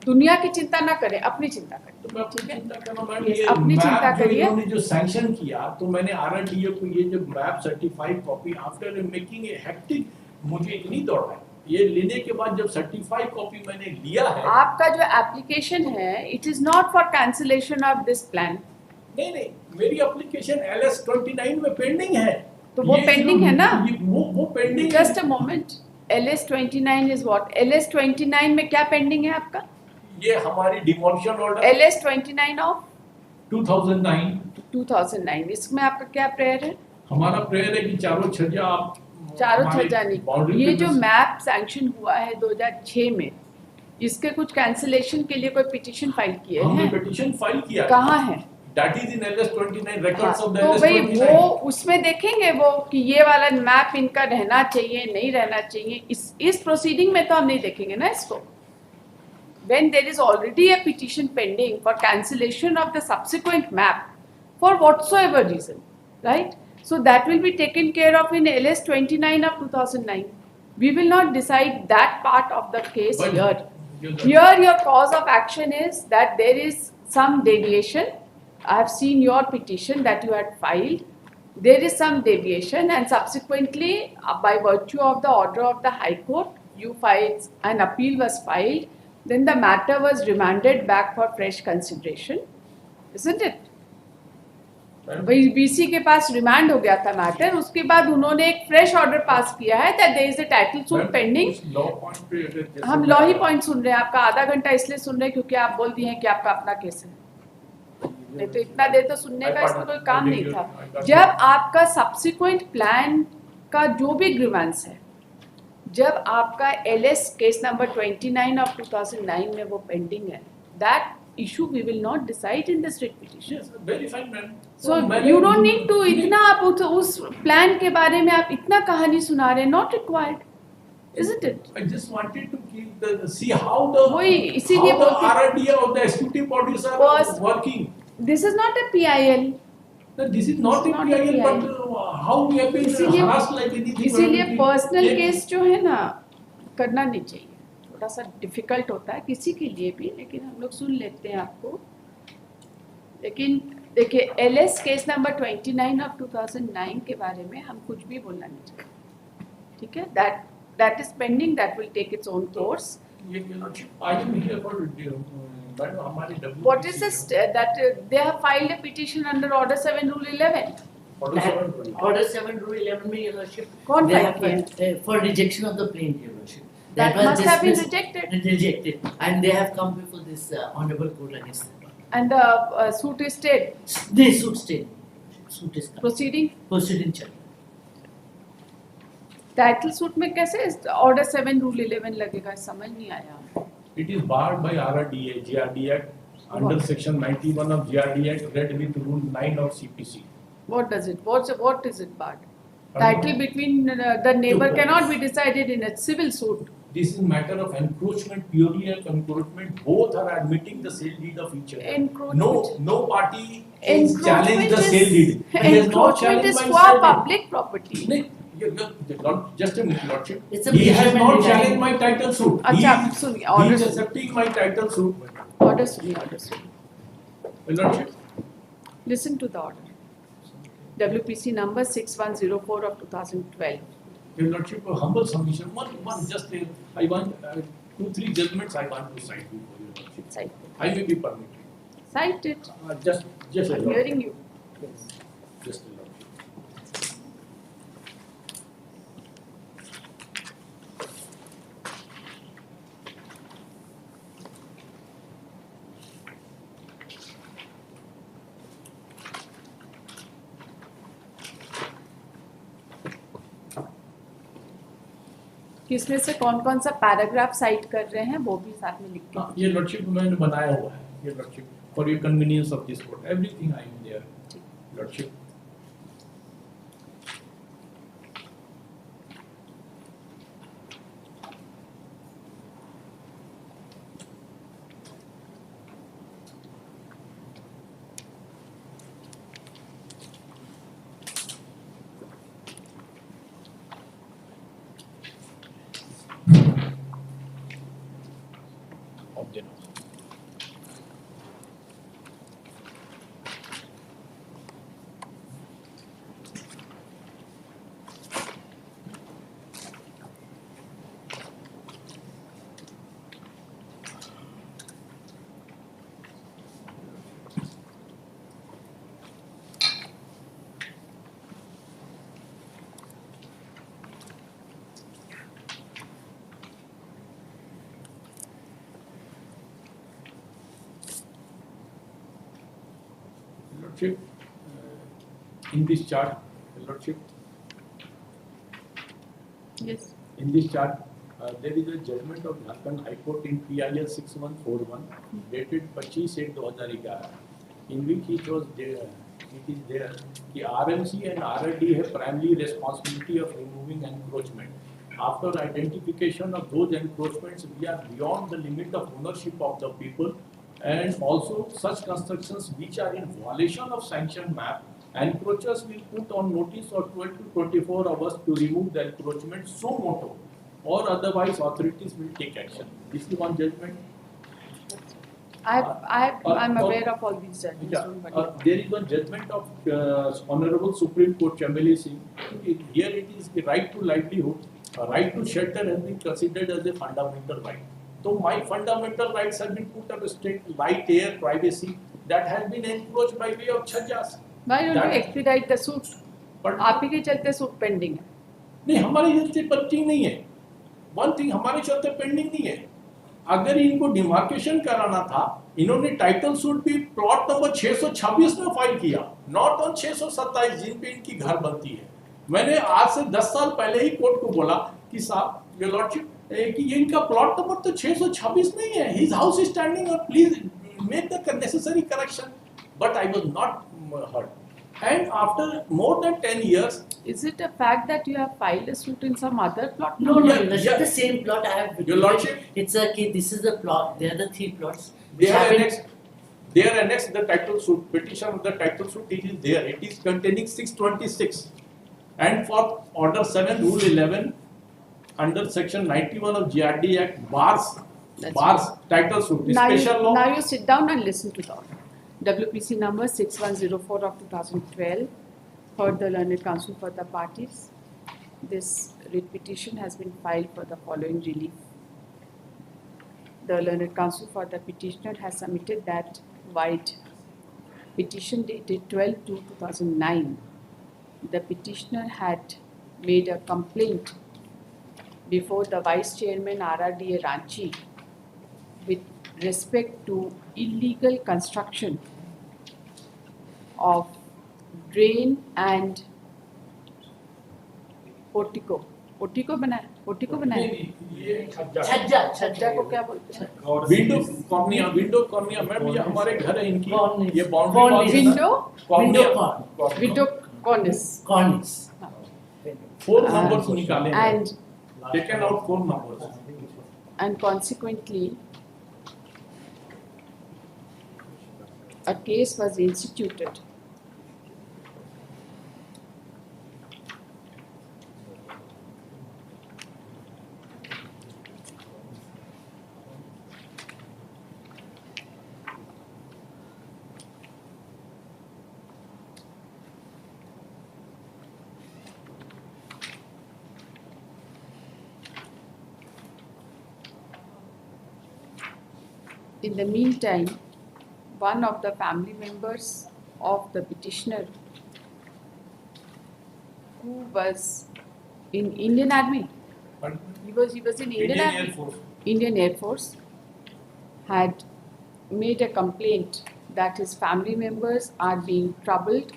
दुनिया की चिंता ना करें, अपनी चिंता करें। तो मैं अपनी चिंता कर रहा हूं, मैम, Yes, ये अपनी चिंता मैप जो करिए। इन्होंने जो सैंक्शन किया, तो मैंने RRDA को ये जो map certified copy after making a hectic मुझे इतनी दौड़ा, ये लेने के बाद जब सर्टिफाइड कॉपी मैंने लिया है, आपका जो एप्लीकेशन है, it is not for cancellation of this plan. नहीं मेरी एप्लीकेशन LS 29 में पेंडिंग है। तो वो ये pending है ना? वो pending Just a moment. LS29 is what? LS29 में क्या पेंडिंग है आपका? ये हमारी डिमोलिशन ऑर्डर LS29 ऑफ 2009, 2009, इसमें आपका क्या प्रेयर है? हमारा प्रेयर है कि चारों छज्जा आप चारों हमारे छज्जा नहीं, boundary ये पे जो बस- मैप सैंक्शन हुआ है 2006 में, इसके कुछ कैंसिलेशन के लिए कोई पिटीशन फाइल किए हमने हैं? पिटीशन फाइल किया कहाँ है? दैट इज इन LS29 हाँ, records of the तो भाई LS29. वो उसमें देखेंगे वो कि ये वाला मैप इनका रहना चाहिए नहीं रहना चाहिए, इस प्रोसीडिंग में तो हम नहीं देखेंगे ना इसको. When there is already a petition pending for cancellation of the subsequent map for whatsoever reason, right? So that will be taken care of in LS29 of 2009. We will not decide that part of the case But- here. Yes, Here your cause of action is that there is some deviation. I have seen your petition that you had filed. There is some deviation and subsequently by virtue of the order of the High Court, you filed, an appeal was filed. Then the matter was remanded back for fresh consideration, isn't it? भाई BC के पास remand हो गया था matter, उसके बाद उन्होंने एक fresh order pass किया है that there is a title suit pending. Law point पे अगर जैसे हम लॉ ही पॉइंट सुन रहे हैं, आपका आधा घंटा इसलिए सुन रहे हैं क्योंकि आप बोल दिए हैं कि आपका अपना केस है. नहीं तो इतना देर तो सुनने का इसमें कोई काम नहीं था. जब आपका सब्सिक्वेंट प्लान का जो भी ग्रीवेंस है, जब आपका LS केस नंबर 29 ऑफ 2009 में वो पेंडिंग है, that issue we will not decide in the straight petition. Very fine ma'am. So you don't need to इतना आप उस प्लान के बारे में आप इतना कहानी सुना रहे हैं, not required, isn't it? I just wanted to keep the see how the वही, इसीलिए how the बोलते हैं- RRDA or the executive bodies are First- working. This is not a PIL. No, this is not a It's not a PIL, PIL. but how we have been इसीलिए- harassed like anything. इसीलिए whatever we- personal Then- case जो है ना करना नहीं चाहिए, थोड़ा सा डिफिकल्ट होता है किसी के लिए भी, लेकिन हम लोग सुन लेते हैं आपको. लेकिन देखिए LS केस नंबर 29 ऑफ 2009 के बारे में हम कुछ भी बोलना नहीं चाहिए, ठीक है? That is pending, that will take its own course. ये I am here for madam हमारी WPC What is this that they have filed a petition under Order 7 Rule 11? Order 7 rule. Order 7 Rule 11 में, Your Lordship, कौन they file have किया? for rejection of the plaint, Your Lordship. That was must have been dismissed rejected. and rejected, and they have come before this honorable court against them. And the suit is stayed. They suit stayed. Suit is come. Proceeding. Proceeding check. Title suit में कैसे order 7 rule 11 लगेगा, समझ नहीं आया. It is barred by RRDA, GRD Act under What? section 91 of GRD Act read with rule 9 of CPC. What does it? What is it barred? Title between the neighbor cannot be decided in a civil suit. This is matter of encroachment, purely of encroachment. Both are admitting the sale deed of each other. Encroachment. No party is challenged the sale deed. But he has not Encroachment is challenged my for sale deed. public property. नहीं, just a minute, Lordship. It's a He has measurement not regarding- challenged my title suit. अच्छा, He सुनिए, is order सुनिए. accepting my title suit. Order सुनिए. Lordship, Listen to the order. WPC number 6104 of 2012. Your Lordship, a humble submission. One just I want 2-3 judgments I want to cite before Your Lordship. Cite it. I may be permitted. Cite it. Just a I'm lot. hearing you. Just a lot. किसमें से कौन कौन सा paragraph site कर रहे हैं वो भी साथ में लिख के. हाँ, ये लॉर्डशिप मैंने बनाया हुआ है. ये lordship for your convenience of this court everything I am there lordship. of the note. Lordship, in this chart, Your Lordship, Yes. in this chart, there is a judgment of Jharkhand High Court in PIL 6141 dated 25/8/2011, in which it is there कि RMC and RRD have primary responsibility of removing encroachment. After identification of those encroachments, we are beyond the limit of ownership of the people, and also such constructions which are in violation of sanctioned map, encroachers will put on notice of 12 to 24 hours to remove the encroachment so moto, or otherwise authorities will take action. This is one judgment. I'm aware of all these judgments. Yeah, don't worry. there is one judgment of Honorable Supreme Court Chamberlain Singh. Here it is the right to livelihood, right to shelter has been considered as a fundamental right. So my fundamental rights have been put at stake: light, air, privacy, that has been encroached by way of charges. Why don't you that- expedite the suit? But आप ही के चलते suit pending है. नहीं, हमारे चलते pending नहीं है. One thing, हमारे चलते पेंडिंग नहीं है. अगर इनको डिमार्केशन कराना था, इन्होंने टाइटल सूट भी प्लॉट नंबर 626 में फाइल किया, नॉट ऑन 627 जिन पे इनकी घर बनती है. मैंने आज से 10 साल पहले ही कोर्ट को बोला कि साहब योर लॉर्डशिप कि ये इनका प्लॉट नंबर तो 626 नहीं है, हिज हाउस इज स्टैंडिंग और please make the necessary correction. But I was not heard. And after more than 10 years, Is it a fact that you have filed a suit in some other plot? No, Yeah, Your Lordship, yeah. the same plot I have. Your Lordship. It's a this is the plot. They are the 3 plots. they which are have been- annexed. They are annexed the title suit. Petition of the title suit, it is there. It is containing 626. And for Order 7, Rule 11, under Section 91 of GRD Act, bars title suit. Now Special law. now you sit down and listen to the order. WPC number 6104 of 2012 for the Learned Counsel for the parties. This writ petition has been filed for the following relief. The Learned Counsel for the petitioner has submitted that while petition dated 12/2/2009, the petitioner had made a complaint before the Vice Chairman RRDA Ranchi with respect to illegal construction of drain and portico. Portico बनाया, portico बनाया. ये छज्जा को क्या बोलते हैं? Window cornea ma'am, ये हमारे घर है इनकी. Cornice. ये Cornice. Boundary Window, Window corn. window cornice. Cornice. 4 numbers निकाले हैं. And Taken out 4 numbers. and consequently a case was instituted. In the meantime, one of the family members of the petitioner, who was in Indian Army, he was in Indian Army, Air Force. Indian Air Force, had made a complaint that his family members are being troubled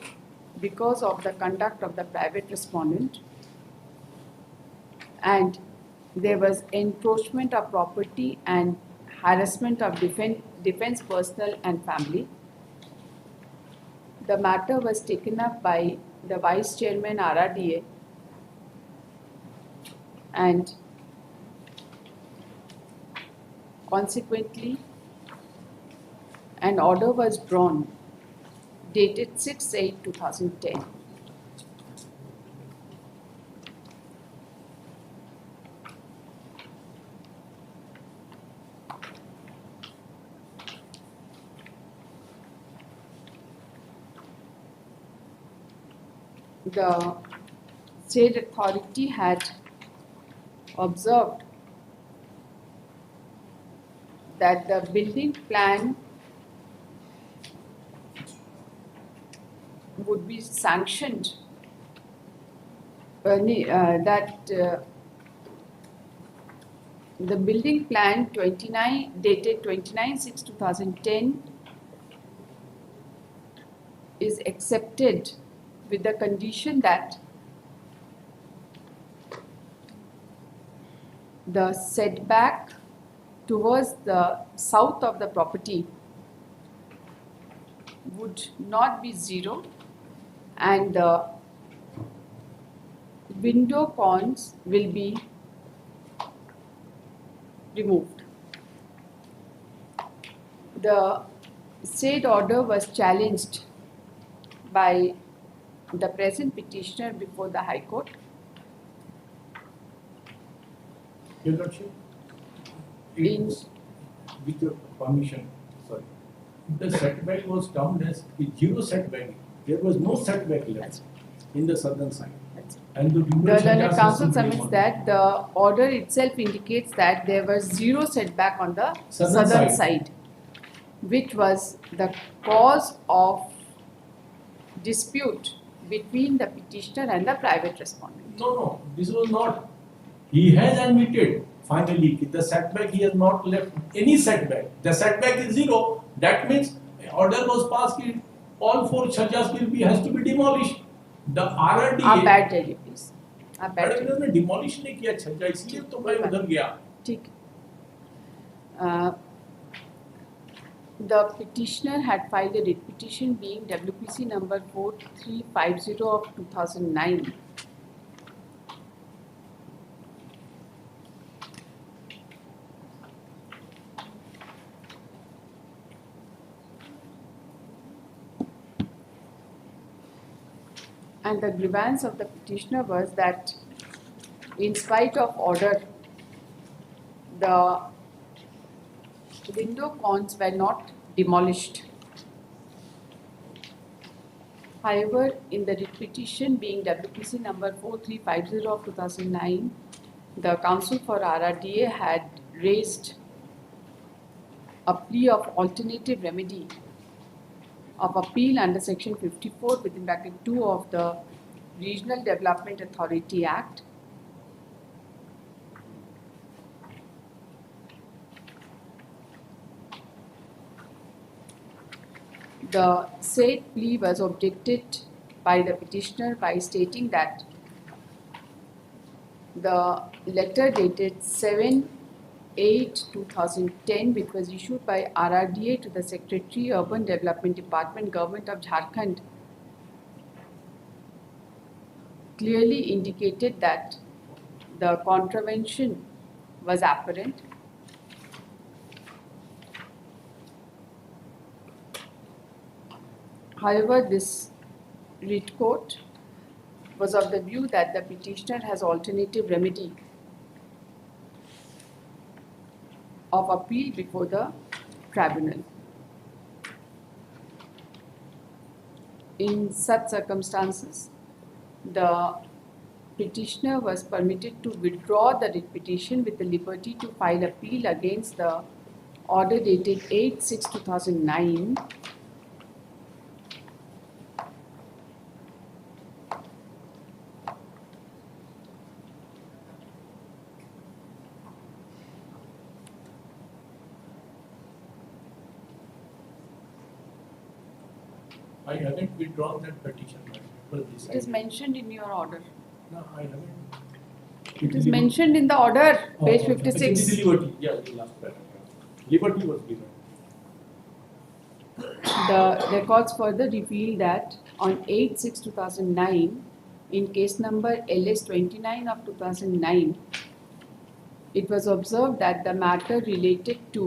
because of the conduct of the private respondent, and there was encroachment of property and harassment of defense personnel and family. The matter was taken up by the Vice Chairman RRDA, and consequently an order was drawn dated 6/8/2010. The state authority had observed that the building plan would be sanctioned, the building plan dated 29/6/2010 is accepted with the condition that the setback towards the south of the property would not be 0 and the window cones will be removed. The said order was challenged by the present petitioner before the High Court. Your Lordship, In- with your permission, sorry, the setback was termed as the 0 setback. There was no setback left That's- in the southern side. that's it. And the window The learned changes counsel simply submits one. that the order itself indicates that there was 0 setback on the Southern southern side. side, which was the cause of dispute between the petitioner and the private respondent. No, this was not. He has admitted finally that the setback, he has not left any setback. The setback is 0. That means order was passed that all 4 churches has to be demolished. The आप RRDA बैठ जाइए please, आप बैठ madam जाइए, इन्होंने demolish नहीं किया छज्जा, इसलिए तो मैं उधर गया. ठीक है. The petitioner had filed a writ petition being WPC number 4350 of 2009. And the grievance of the petitioner was that in spite of order, the window cones were not demolished. However, in the writ petition being WPC number 4350 of 2009, the counsel for RRDA had raised a plea of alternative remedy of appeal under section 54 within bracket 2 of the Regional Development Authority Act. The said plea was objected by the petitioner by stating that the letter dated 7/8/2010, which was issued by RRDA to the Secretary, Urban Development Department, Government of Jharkhand, clearly indicated that the contravention was apparent. However, this writ court was of the view that the petitioner has alternative remedy of appeal before the tribunal. In such circumstances, the petitioner was permitted to withdraw the writ petition with the liberty to file appeal against the order dated 8/6/2009. I haven't withdrawn that petition. It was It is decided. mentioned in your order. No, I haven't. It is mentioned in the order, page okay. 56. Actually, Liberty, yeah, the last paragraph. Liberty was given. The records further reveal that on 8/6/2009, in case number LS 29 of 2009, it was observed that the matter related to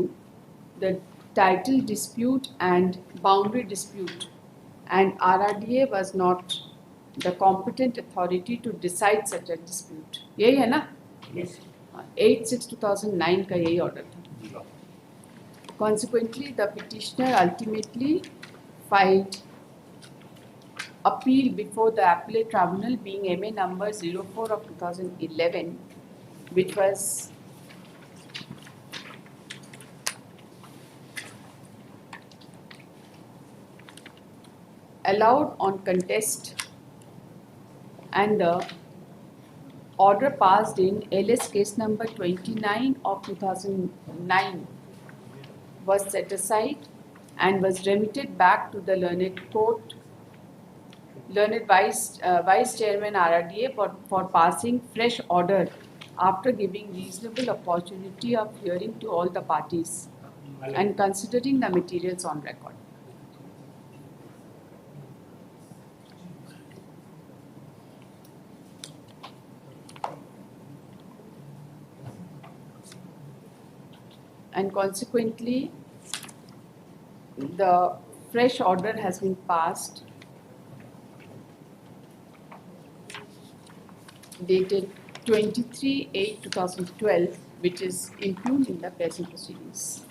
the title dispute and boundary dispute, and RRDA was not the competent authority to decide such a dispute. यही है ना? Yes. 8/6/2009 का यही order था. Consequently, the petitioner ultimately filed appeal before the appellate tribunal being MA number 04 of 2011, which was allowed on contest, and the order passed in LS case number 29 of 2009 was set aside and was remitted back to the learned court learned Vice Chairman RRDA for passing fresh order after giving reasonable opportunity of hearing to all the parties and considering the materials on record. And consequently, the fresh order has been passed dated 23/8/2012, which is impugned in the present proceedings.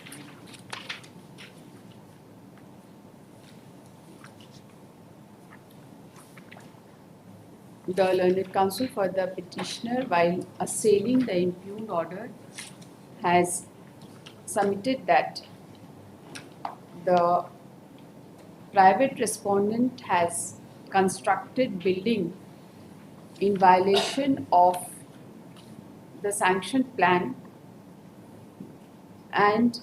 The learned counsel for the petitioner, while assailing the impugned order, has submitted that the private respondent has constructed building in violation of the sanctioned plan, and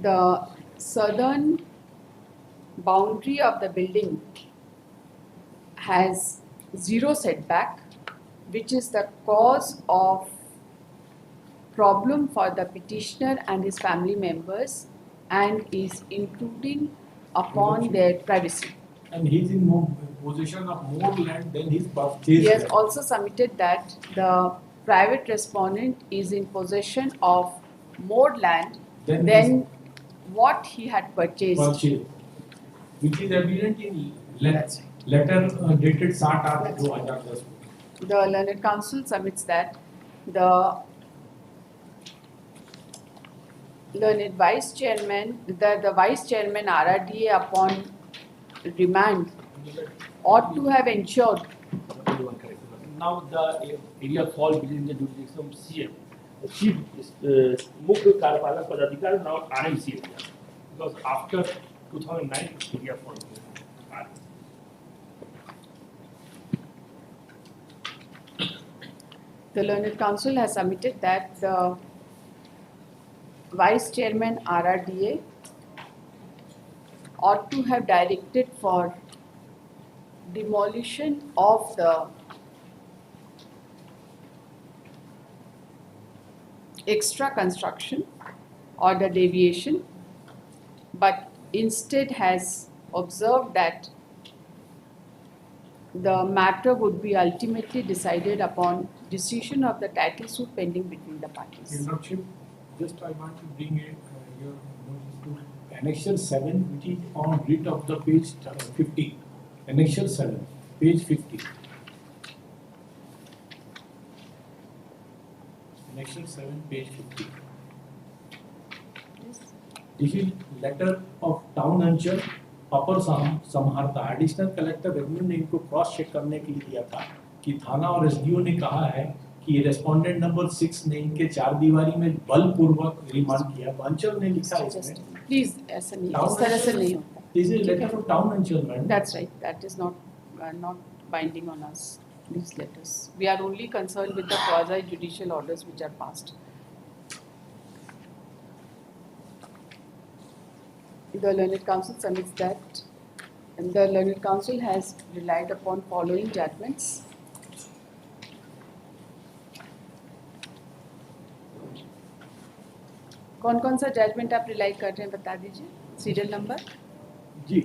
the southern boundary of the building has zero setback, which is the cause of problem for the petitioner and his family members and is intruding upon their privacy. And he's in possession of more land than his purchased. He has land. also submitted that the private respondent is in possession of more land Then than what he had purchased. Purchased, which is evident in That's letter dated 7/8/2010. The learned counsel submits that the learned vice chairman, the vice chairman RRDA upon remand ought to have ensured Now the area fall within the jurisdiction of CM. The chief मुख्य कार्यपालक पदाधिकारी now आने इसी area because after 2009 area fall. the learned counsel has submitted that the vice chairman RRDA ought to have directed for demolition of the extra construction or the deviation, but instead has observed that the matter would be ultimately decided upon decision of the title suit pending between the parties. Your Lordship, just I want to bring your notice to Annexure 7, which is on writ of the page 50. Annexure 7, page 50. Annexure 7, page 50. Yes. This is letter of town अंचल अपर समाहर्ता additional collector revenue ने इनको cross check करने के लिए दिया था कि थाना और एसडीओ ने कहा है कि रेस्पोंडेंट नंबर 6 ने इनके चार दीवारी में बलपूर्वक रिमांड किया। तो अंचल ने लिखा है इसमें Please, ऐसा नहीं, इस तरह से नहीं होता. This is letter of town anchal madam. That's right. That is not binding on us. These letters. We are only concerned with the quasi judicial orders which are passed. The learned counsel submits that, and the learned counsel has relied upon following judgments. कौन-कौन सा judgement आप rely कर रहे हैं बता दीजिए. Serial number. जी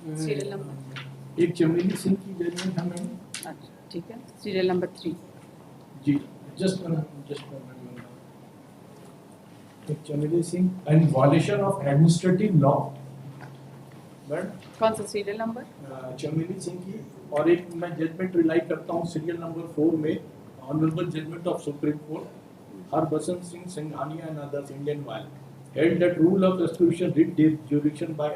serial number. एक चमेली सिंह की जजमेंट है मैडम। अच्छा, ठीक है. Serial number 3. जी जस्ट एक Chameli Singh and violation of administrative law madam. कौन सा सीरियल नंबर? चमेली सिंह की, और एक मैं जजमेंट रिलाई करता हूँ सीरियल नंबर 4 में honourable judgment of supreme court Harbhajan Singh Singhania and others Indian while held that rule of restitution writ jurisdiction by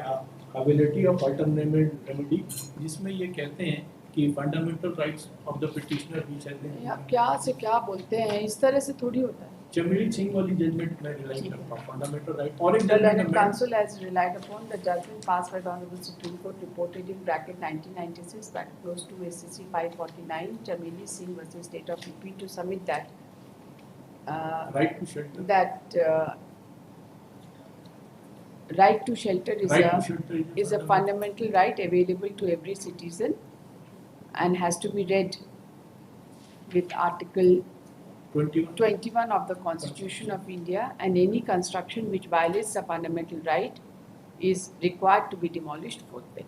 ability of alternative remedy, जिसमें ये कहते हैं कि fundamental rights of the petitioner which has been या क्या से क्या बोलते हैं, इस तरह से थोड़ी होता है. चमेली सिंह वाली जजमेंट में रिलाई करता हूँ फंडामेंटल राइट। और एक The learned judgment counsel has relied upon the judgment passed by the Honorable Supreme Court reported in bracket 1996 bracket close to SCC 549 Chameli Singh versus State of UP to submit that right to shelter that right to shelter is Right to a shelter is a fundamental right available to every citizen and has to be read with Article 21. 21 of the Constitution of India, and any construction which violates the fundamental right is required to be demolished forthwith.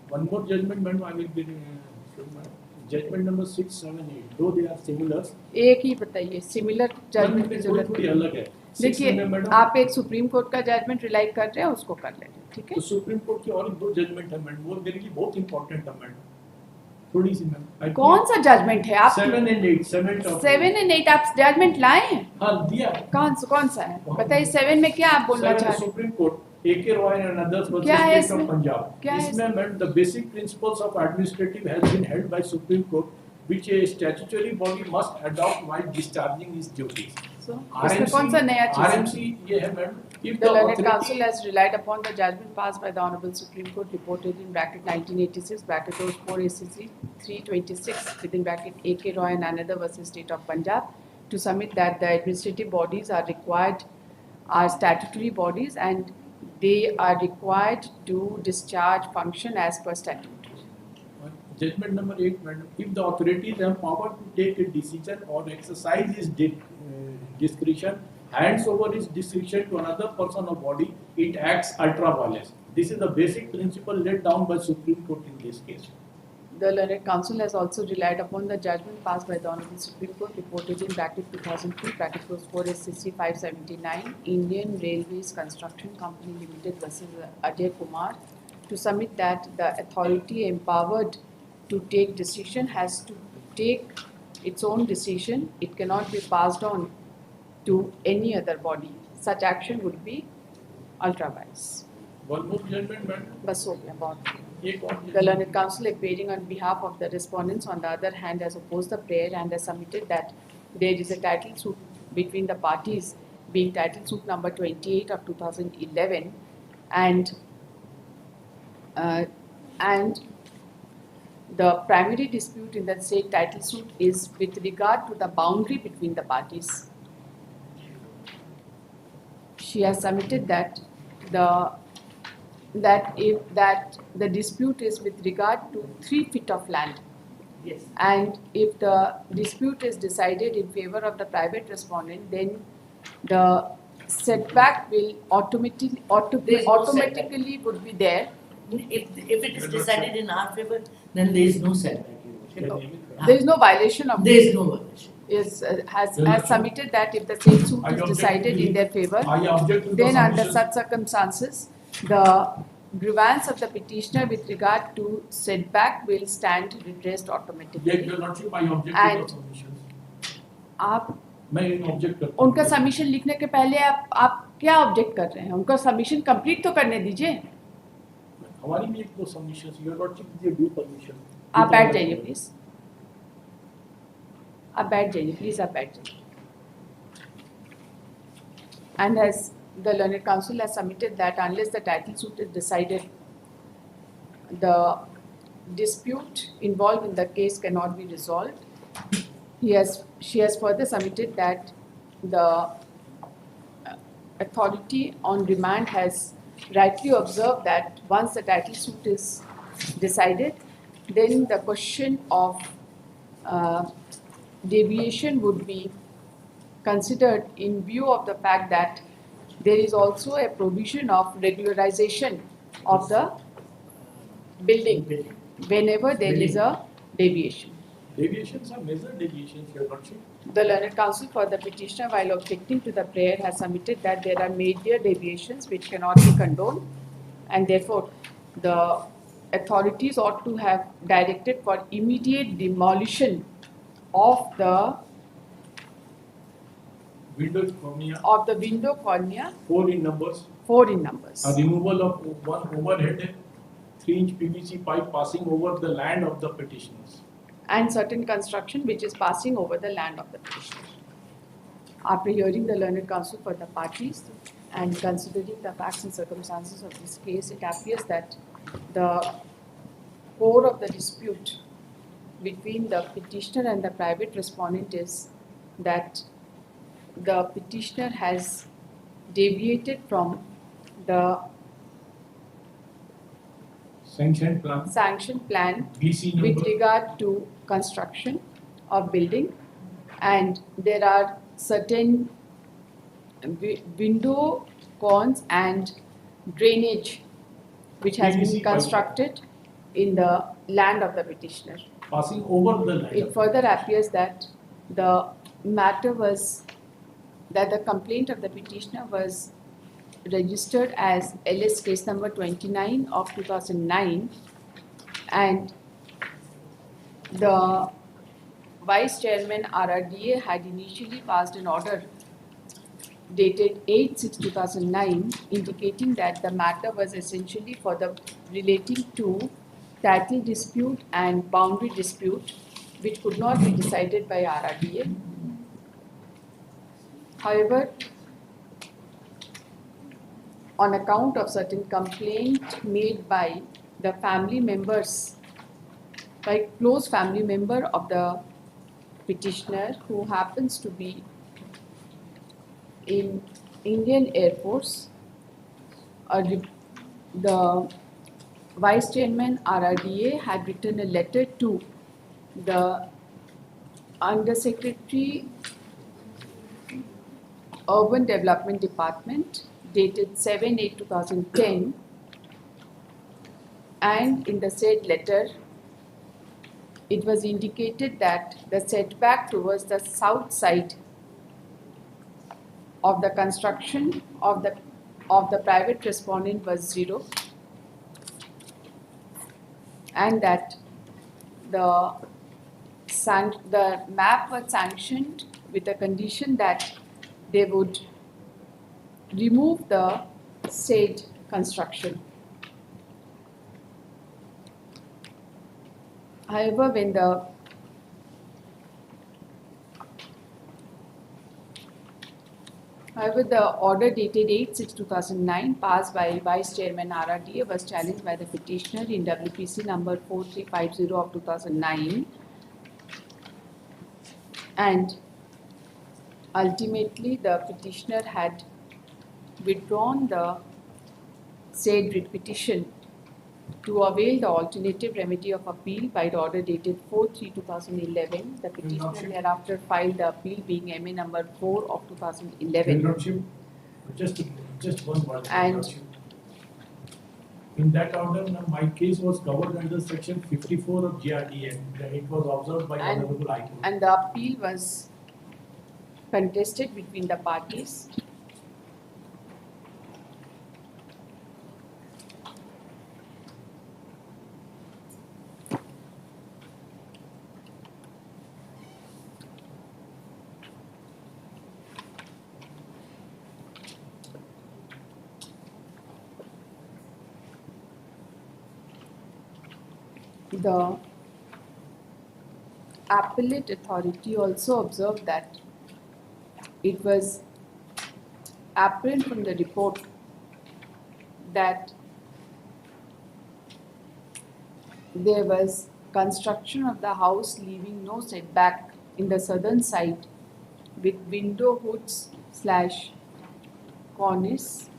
One more judgment, madam, I will be showing, madam. Judgment number 6, 7, 8. Though they are similar, एक ही बताइए similar judgement की जरूरत थोड़ी नहीं। अलग है. 6 देखिए में मैडम, आप एक सुप्रीम कोर्ट का जजमेंट रिलाई कर रहे हैं उसको कर लेंगे, ठीक है? तो सुप्रीम कोर्ट की और दो जजमेंट है मैडम, वो मेरे लिए बहुत इंपॉर्टेंट है मैडम. थोड़ी सी मैडम. कौन सा जजमेंट है आप? 7 and 8, 7 of 7 and 8 आप जजमेंट लाए हैं? हाँ दिया. कौन सा है बताइए? 7 में क्या आप बोलना 7 चाह रहे हैं? Supreme court AK Roy and others versus क्या है State of इसमें? Punjab. क्या है इसमें madam the basic principles of administrative has been held by Supreme Court, which a statutory body must adopt while discharging its duties. So, इसमें कौन सा नया चीज है? RMC ये है madam. If The the learned authority council has relied upon the judgment passed by the Honorable Supreme Court reported in bracket 1986 bracket 4 ACC 326 within bracket AK Roy and another versus State of Punjab to submit that the administrative bodies are statutory bodies and they are required to discharge function as per statute. Judgment number 8, madam. If the authorities have power to take a decision or exercise its discretion, hands over its discretion to another person or body, it acts ultra vires. This is the basic principle laid down by Supreme Court in this case. The learned council has also relied upon the judgment passed by the Honorable Supreme Court reported in bracket 2003 bracket 4 SCC 579 Indian Railways Construction Company Limited versus Ajay Kumar to submit that the authority empowered to take decision has to take its own decision. It cannot be passed on to any other body. Such action would be ultra vires. One more judgment, madam. बस हो गया बहुत. एक और The learned counsel appearing on behalf of the respondents on the other hand has opposed the prayer and has submitted that there is a title suit between the parties being title suit number 28 of 2011 and the primary dispute in the said title suit is with regard to the boundary between the parties. She has submitted that the dispute is with regard to 3 feet of land, Yes. and if the dispute is decided in favor of the private respondent, then the setback will automatically would be there. If it is decided in our favor, then there is no setback. Your worship. There is no violation of There is no violation. has submitted that if the same suit is decided in their favor, I object to the then under submission. such circumstances, the grievance of the petitioner with regard to setback will stand redressed Yes, automatically. your lordship, I object to And- the submissions. आप मैं object करता हूँ. उनका submission लिखने के पहले आप क्या ऑब्जेक्ट कर रहे हैं? उनका सबमिशन कंप्लीट तो करने दीजिए. हमारी भी एक दो submissions, your lordship give due permission. आप बैठ जाइए प्लीज. आप बैठ जाइए प्लीज. आप बैठ जाइए. And as the learned counsel has submitted that unless the title suit is decided, the dispute involved in the case cannot be resolved. She has further submitted that the authority on remand has rightly observed that once the title suit is decided, then the question of deviation would be considered in view of the fact that there is also a provision of regularization of the building whenever there is a deviation. Deviations are major deviations, your lordship. The learned counsel for the petitioner, while objecting to the prayer, has submitted that there are major deviations which cannot be condoned, and therefore the authorities ought to have directed for immediate demolition of the Windows cornea, window cornea, 4 in numbers. 4 in numbers, A removal of one overhead 3-inch PVC pipe passing over the land of the petitioners. and certain construction which is passing over the land of the petitioner. After hearing the learned counsel for the parties and considering the facts and circumstances of this case, it appears that the core of the dispute between the petitioner and the private respondent is that the petitioner has deviated from the Sanction plan, sanction plan BC with number, regard to construction of building, and there are certain window cones and drainage which has been PVC pipe. constructed in the land of the petitioner. passing over the line. It further appears that the matter was, that the complaint of the petitioner was registered as LS case number 29 of 2009, and the Vice Chairman RRDA had initially passed an order dated 8/6/2009 indicating that the matter was essentially for the relating to title dispute and boundary dispute which could not be decided by RRDA. However, on account of certain complaint made by the family members, by close family member of the petitioner who happens to be in Indian Air Force, the Vice Chairman RRDA had written a letter to the Undersecretary Urban Development Department dated 7/8/2010, and in the said letter it was indicated that the setback towards the south side of the construction of the private respondent was 0, and that the map was sanctioned with a condition that they would remove the said construction. However, when the order dated 8/6/2009 passed by Vice Chairman RRDA was challenged by the petitioner in WPC number 4350 of 2009, and ultimately the petitioner had withdrawn the said writ petition to avail the alternative remedy of appeal by the order dated 4/3/2011. The petitioner Lordship. thereafter filed the appeal being MA number 4 of Your 2011. Lordship, just one word. And- Lordship. In that order, my case was covered under section 54 of GRDA. It was observed by And- Honorable High Court. And the appeal was contested between the parties. The appellate authority also observed that it was apparent from the report that there was construction of the house leaving no setback in the southern side with window hoods / cornice,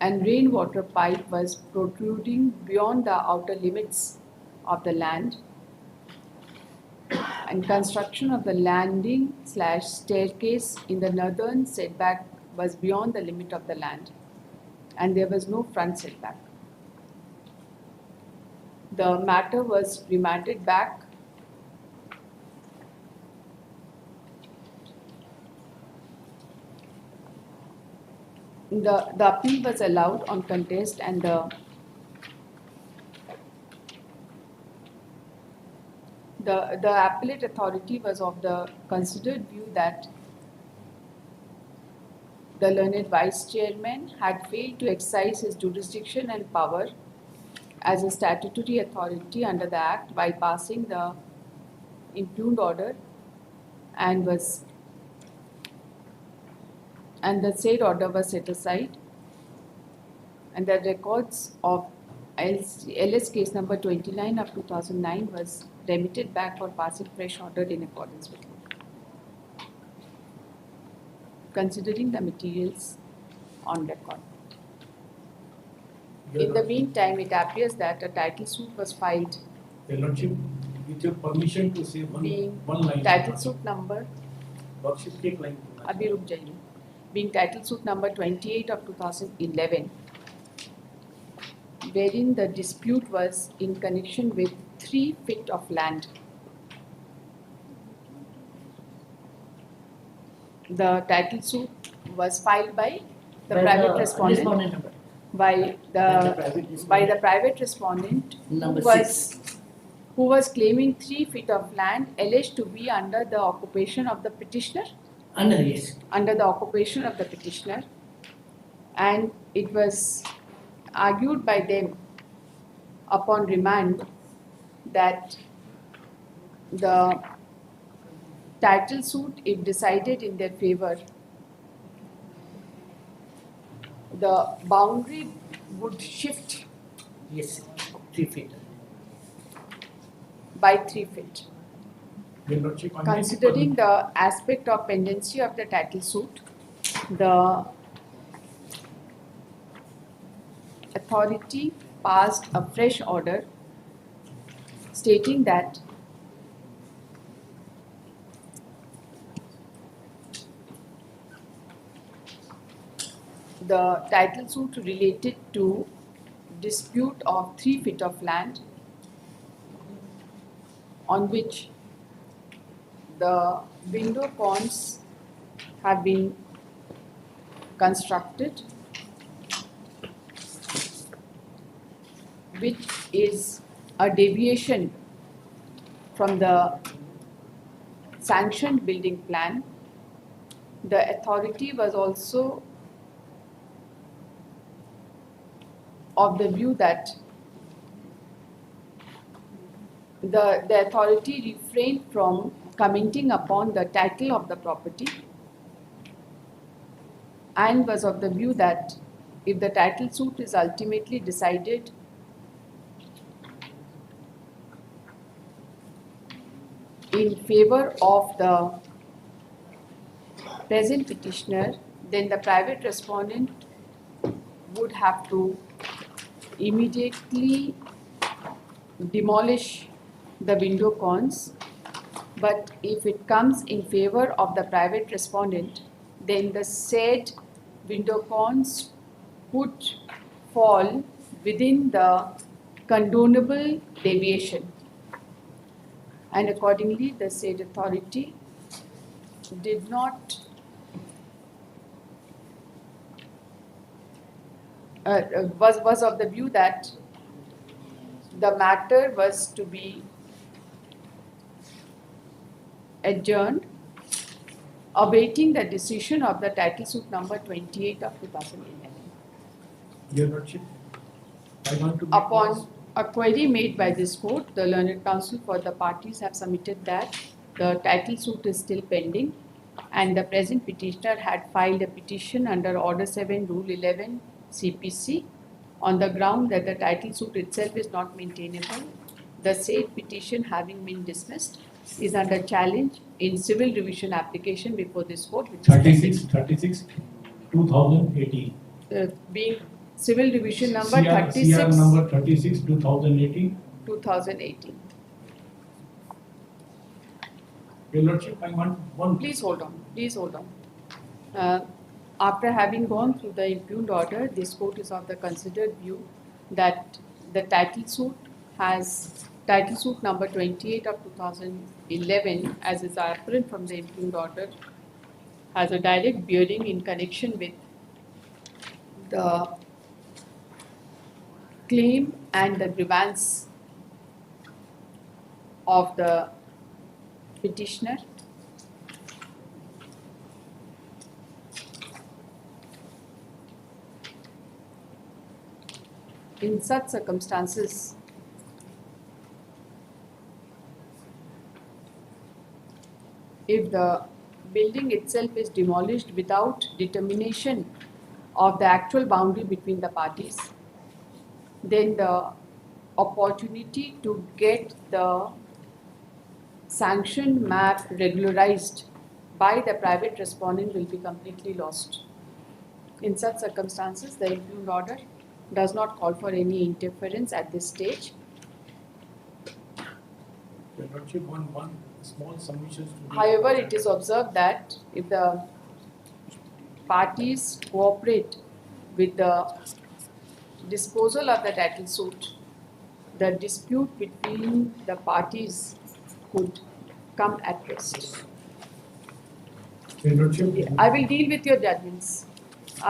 and rainwater pipe was protruding beyond the outer limits of the land, and construction of the landing / staircase in the northern setback was beyond the limit of the land, and there was no front setback. The matter was remanded back the appeal was allowed on contest, and the appellate authority was of the considered view that the learned vice chairman had failed to exercise his jurisdiction and power as a statutory authority under the Act by passing the impugned order, and the said order was set aside, and the records of LS case number 29 of 2009 was remitted back for passing fresh order in accordance with law. Considering the materials on record. Your In the Lordship- meantime, it appears that a title suit was filed Your Lordship, with your permission to say being one line. title suit number, Lordship के line. अभी रुक जाइए, being title suit number 28 of 2011, wherein the dispute was in connection with 3 feet of land. The title suit was filed by the private respondent, number. by By the private respondent. by the private respondent Number who was 6. who was claiming 3 feet of land alleged to be under the occupation of the petitioner, Yes. under the occupation of the petitioner, and it was argued by them upon remand that the title suit, if decided in their favor, the boundary would shift Yes. 3 feet. by 3 feet. Your Lordship, I make a Considering the aspect of pendency of the title suit, the authority passed a fresh order stating that the title suit related to dispute of 3 feet of land on which the window cones have been constructed, which is a deviation from the sanctioned building plan. The authority was also of the view that the authority refrained from commenting upon the title of the property and was of the view that if the title suit is ultimately decided in favor of the present petitioner, then the private respondent would have to immediately demolish the window cones. But if it comes in favor of the private respondent, then the said window cones would fall within the condonable deviation. And accordingly, the said authority did not was of the view that the matter was to be adjourned, awaiting the decision of the title suit number 28 of 2011. Your Lordship, I want to make Upon a query made by this court, the learned counsel for the parties have submitted that the title suit is still pending and the present petitioner had filed a petition under Order 7, Rule 11 CPC on the ground that the title suit itself is not maintainable. The said petition having been dismissed is under challenge in civil revision application before this court, which is 36, 2018. being civil revision number CR 36 number 36, 2018. 2018. Your Lordship, I want one. Please hold on, please hold on. After having gone through the impugned order, this court is of the considered view that the title suit has title suit number 28 of 2011, as is apparent from the impugned order, has a direct bearing in connection with the claim and the grievance of the petitioner. In such circumstances, if the building itself is demolished without determination of the actual boundary between the parties, then the opportunity to get the sanctioned map regularized by the private respondent will be completely lost. In such circumstances, the impugned order does not call for any interference at this stage. Your Lordship, one small submission to the. However, it is observed that if the parties cooperate with the disposal of the title suit, the dispute between the parties could come at rest. Your Lordship. I will deal with your judgments.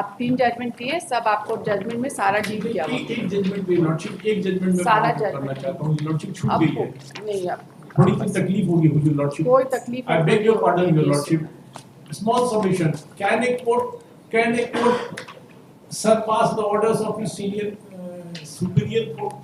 आप 3 judgement दिए, सब आपको judgement में सारा deal किया हुआ एक judgement पे लॉर्डशिप, एक जजमेंट में सारा मैं करना judgment। चाहता हूँ, लॉर्डशिप छूट गई आपको है, नहीं आप थोड़ी सी तकलीफ होगी मुझे लॉर्डशिप, कोई तकलीफ I beg your pardon, your नहीं। lordship. Small submission. Can a court surpass the orders of its senior superior court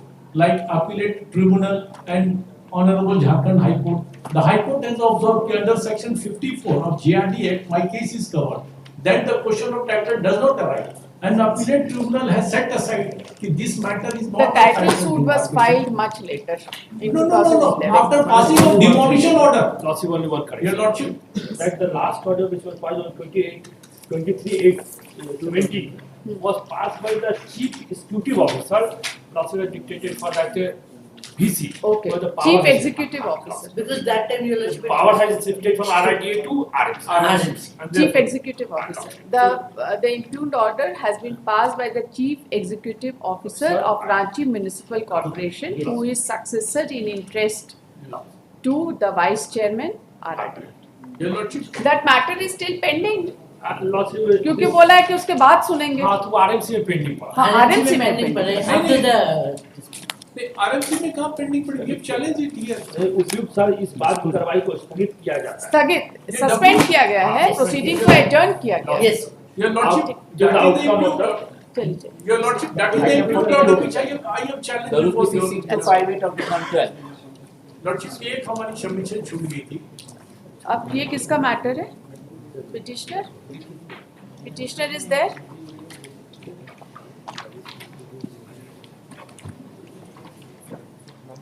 like appellate tribunal and Honorable Jharkhand High Court? The High Court has observed that under Section 54 of JRD Act, my case is covered. Then the question of title does not arise. And the appellate tribunal has set aside that this matter is The not. title suit was filed much later in No. 2011. After passing of demolition order. Lordship, only one correction. Your lordship. That the last order which was filed on 23/8/20 was passed by the chief executive officer. Lordship has dictated for that VC. Okay, For the power Chief has- Executive Officer. Because that time your lordship. Power has shifted from RITA to RMC. RMC. And Chief the- Executive Officer. The impugned order has been passed by the Chief Executive Officer of Ranchi Municipal Corporation, Yes. who is successor in interest to the Vice Chairman, RRT. Your lordship. That matter is still pending, Lordship, क्योंकि बोला है कि उसके बाद सुनेंगे. हाँ तो RMC में पेंडिंग पड़ा. हाँ, RMC RMC में pending pending. पड़े after the RMC में कहाँ पेंडिंग पड़ी? Challenge it here. उपयुक्त सर इस बात की कार्रवाई को स्थगित किया जाता है. स्थगित, सस्पेंड किया गया है, Yes. प्रोसीडिंग को एडजर्न किया गया है. yes. Your lordship, जो that is the outcome of improved- the चलिए चलिए. Your lordship, that is the improved order which I have challenged The before Rupee your 6258 of 2012. lordship. एक हमारी सबमिशन छूट गई थी. अब ये किसका मैटर है? Petitioner? Petitioner is there?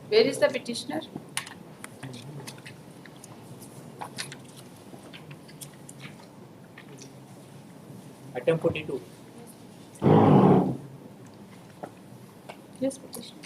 Where is the petitioner? Item 42. Yes, petitioner.